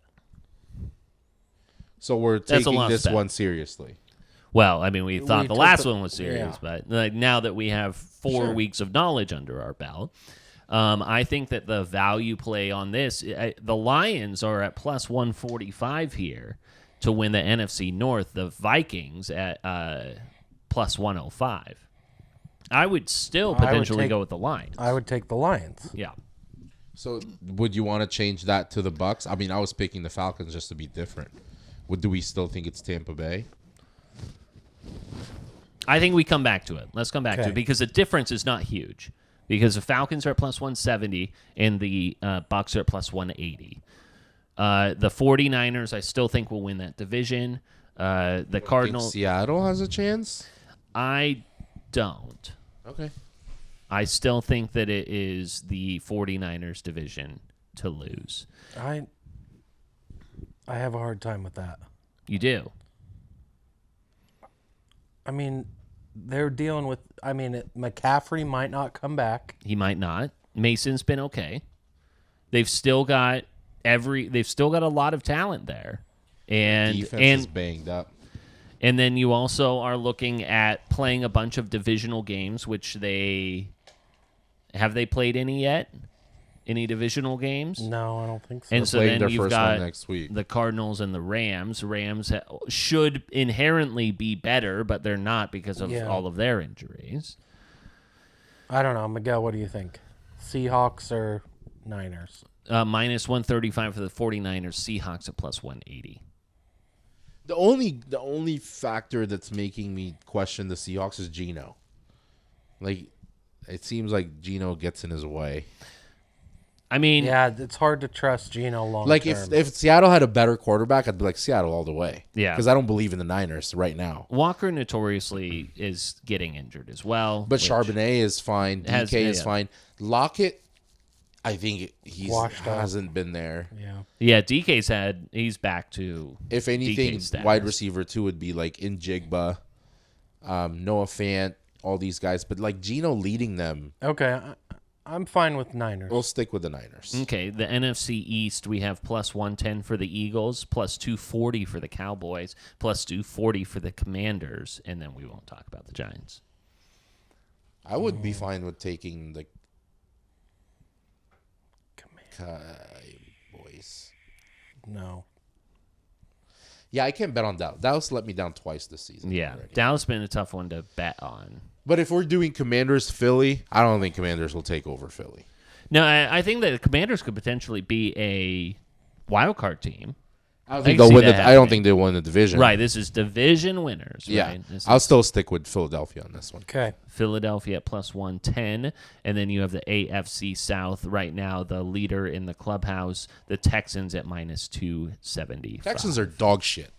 So we're taking this one seriously. Well, I mean, we thought the last one was serious, but like now that we have 4 weeks of knowledge under our belt, I think that the value play on this, the Lions are at plus 145 here to win the NFC North. The Vikings at plus 105. I would still potentially go with the Lions. I would take the Lions. Yeah. So would you want to change that to the Bucks? I mean, I was picking the Falcons just to be different. Do we still think it's Tampa Bay? I think we come back to it. Let's come back to it because the difference is not huge. Because the Falcons are at plus 170 and the Bucks are at plus 180. The 49ers, I still think, will win that division. The Cardinals. Seattle has a chance? I don't. Okay. I still think that it is the 49ers division to lose. I have a hard time with that. You do? I mean, they're dealing with. I mean, McCaffrey might not come back. He might not. Mason's been okay. They've still got a lot of talent there, and defense is banged up. And then you also are looking at playing a bunch of divisional games, which have they played any yet? Any divisional games? No, I don't think so. And so then you've got next week. The Cardinals and the Rams. Rams should inherently be better, but they're not because of all of their injuries. I don't know. Miguel, what do you think? Seahawks or Niners? Minus 135 for the 49ers. Seahawks at plus 180. The only factor that's making me question the Seahawks is Geno. Like, it seems like Geno gets in his way. I mean, yeah, it's hard to trust Geno long Like term. if Seattle had a better quarterback, I'd be like Seattle all the way. Yeah. Because I don't believe in the Niners right now. Walker notoriously is getting injured as well. But Charbonnet is fine. DK is yeah. fine. Lockett, I think he Washed out. hasn't been there. Yeah, he's back to. If anything, DK status. wide receiver 2 would be like Njigba, Noah Fant, all these guys. But like Geno leading them. Okay, I'm fine with Niners. We'll stick with the Niners. Okay, the NFC East, we have plus 110 for the Eagles, plus 240 for the Cowboys, plus 240 for the Commanders, and then we won't talk about the Giants. I would be fine with taking the Cowboys. No. Yeah, I can't bet on Dallas. Dallas let me down twice this season. Yeah, already. Dallas been a tough one to bet on. But if we're doing Commanders Philly, I don't think Commanders will take over Philly. No, I think that the Commanders could potentially be a wild card team. I don't think they'll win. I don't think they'll win the division. Right, this is division winners. Yeah, right? I'll still stick with Philadelphia on this one. Okay. Philadelphia at plus 110, and then you have the AFC South right now, the leader in the clubhouse, the Texans at minus 270. Texans are dog shit.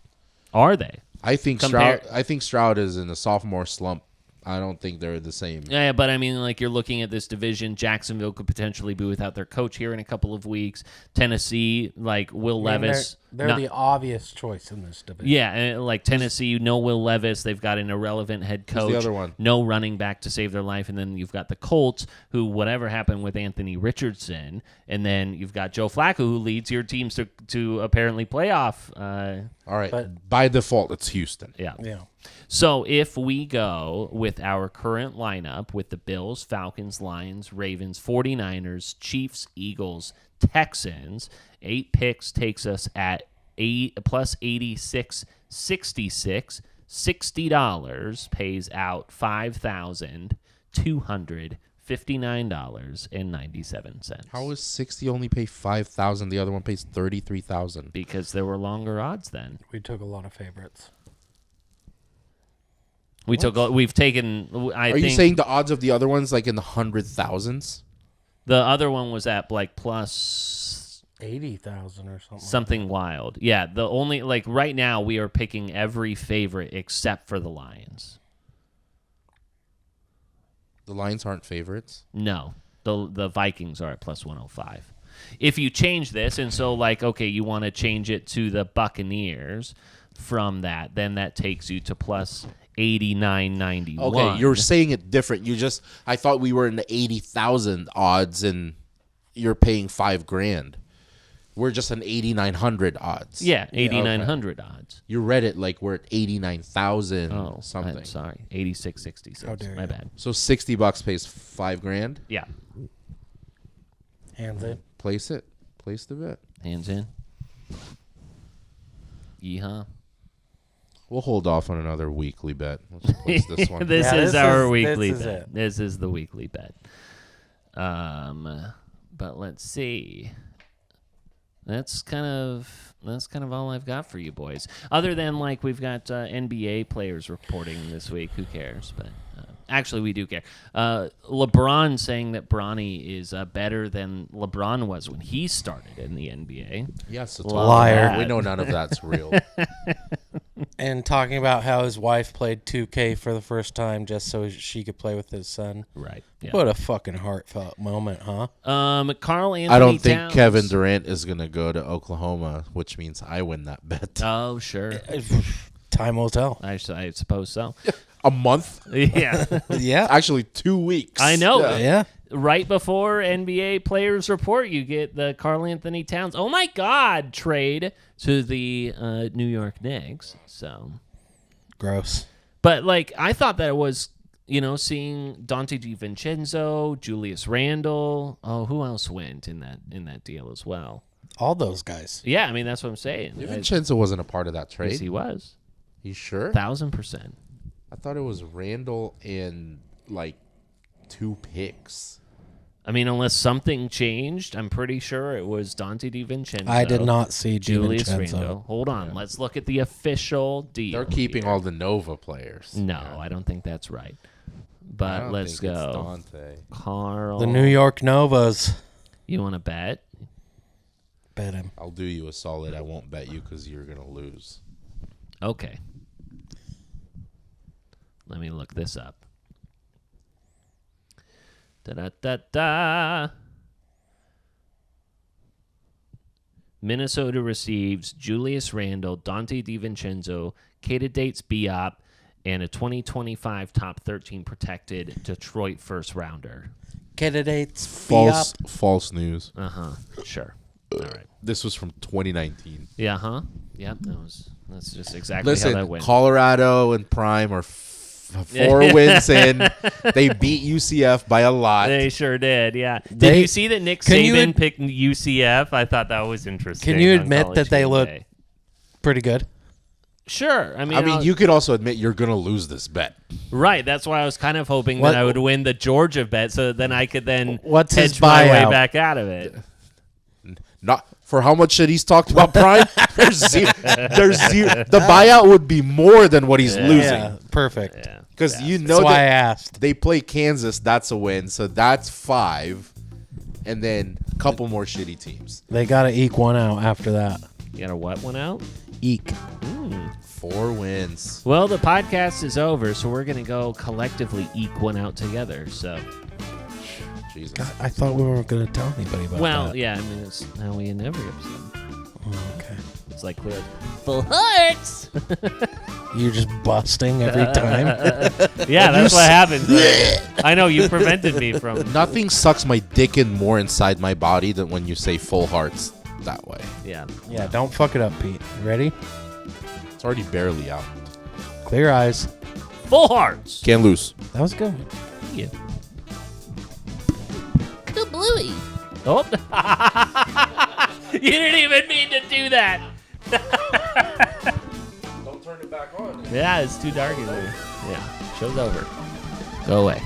Are they? I think Stroud is in a sophomore slump. I don't think they're the same. Yeah, but I mean, like, you're looking at this division. Jacksonville could potentially be without their coach here in a couple of weeks. Tennessee, like Will Levis. They're the obvious choice in this division. Yeah, and like Tennessee, no Will Levis. They've got an irrelevant head coach. Who's the other one? No running back to save their life. And then you've got the Colts, who whatever happened with Anthony Richardson. And then you've got Joe Flacco, who leads your teams to apparently playoff. All right, but by default, it's Houston. Yeah. Yeah. So if we go with our current lineup with the Bills, Falcons, Lions, Ravens, 49ers, Chiefs, Eagles, Texans, 8 picks takes us at plus 86.66. $60 pays out $5,259.97. How is 60 only pay 5,000? The other one pays 33,000. Because there were longer odds then. We took a lot of favorites. We've taken. Are you saying the odds of the other ones like in the 100,000s? The other one was at like plus 80,000 or something. Something wild. Yeah. The only like right now we are picking every favorite except for the Lions. The Lions aren't favorites? No. The Vikings are at plus 105. If you change this, and so like, okay, you want to change it to the Buccaneers from that, then that takes you to plus 89.91. Okay, you're saying it different. I thought we were in the 80,000 odds and you're paying $5,000. We're just an 8,900 odds. Yeah, 8,900 odds. You read it like we're at 89,000 something. I'm sorry, 86.66. How dare My you. bad. So $60 pays $5,000. Yeah. Hands in. Place it. Place the bet. Hands in. Yeehaw. We'll hold off on another weekly bet. Let's place this one. This is our weekly this is bet. it. This is the weekly bet. But let's see. That's kind of all I've got for you boys. Other than like we've got NBA players reporting this week. Who cares? But actually, we do care. LeBron saying that Bronny is better than LeBron was when he started in the NBA. Yes, it's Love liar. that. We know none of that's real. And talking about how his wife played 2K for the first time just so she could play with his son. Right. Yeah. What a fucking heartfelt moment, huh? Carl Anthony I don't think Towns. Kevin Durant is going to go to Oklahoma, which means I win that bet. Oh, sure. Time will tell. I suppose so. A month? Yeah. Yeah. Actually, 2 weeks. I know. Yeah. Right before NBA players report, you get the Karl Anthony Towns, oh my God, trade to the New York Knicks. So Gross. But like I thought that it was, seeing Dante DiVincenzo, Julius Randle. Oh, who else went in that deal as well? All those guys. Yeah, I mean that's what I'm saying. DiVincenzo wasn't a part of that trade. Yes, he was. You sure? 1,000%. I thought it was Randall and like 2 picks. I mean, unless something changed, I'm pretty sure it was Dante DiVincenzo. I did not see Julius DiVincenzo. Randle. Hold on. Let's look at the official deal. They're keeping all the Nova players. No, I don't think that's right. But let's go. Dante. Carl. The New York Novas. You want to bet? Bet him. I'll do you a solid. I won't bet you because you're going to lose. Okay. Let me look this up. Da-da-da-da. Minnesota receives Julius Randle, Dante DiVincenzo, Dates Biop, and a 2025 top 13 protected Detroit first rounder. Candidates False news. Sure. All right. This was from 2019. Yeah, huh? Yep, that's just exactly how that went. Colorado and Prime are 4 wins in. They beat UCF by a lot. They sure did, yeah. Did you see that Nick Saban picked UCF? I thought that was interesting. Can you admit that they look pretty good? Sure. I mean, you could also admit you're going to lose this bet. Right. That's why I was kind of hoping that I would win the Georgia bet so then I could then hedge my way back out of it. Not for how much shit he's talked about Prime. There's zero. The buyout would be more than what he's losing. Yeah, perfect. Because that's why I asked. They play Kansas. That's a win. So that's 5. And then a couple more shitty teams. They got to eke one out after that. You got to what one out? Eke. 4 wins. Well, the podcast is over, so we're going to go collectively eke one out together. So, Jesus. God, I thought we weren't going to tell anybody about that. Well, yeah, I mean, it's how we end every episode. Oh, okay. It's like clear full hearts. You're just busting every time. Yeah, that's what happens. I know you prevented me from. Nothing sucks my dick in more inside my body than when you say full hearts that way. Yeah. Yeah, don't fuck it up, Pete. Ready? It's already barely out. Clear eyes. Full hearts. Can't lose. That was good. Yeah. Good bluey. Oh. You didn't even mean to do that. Don't turn it back on. Yeah, it's too dark in here. Yeah, show's over. Go away.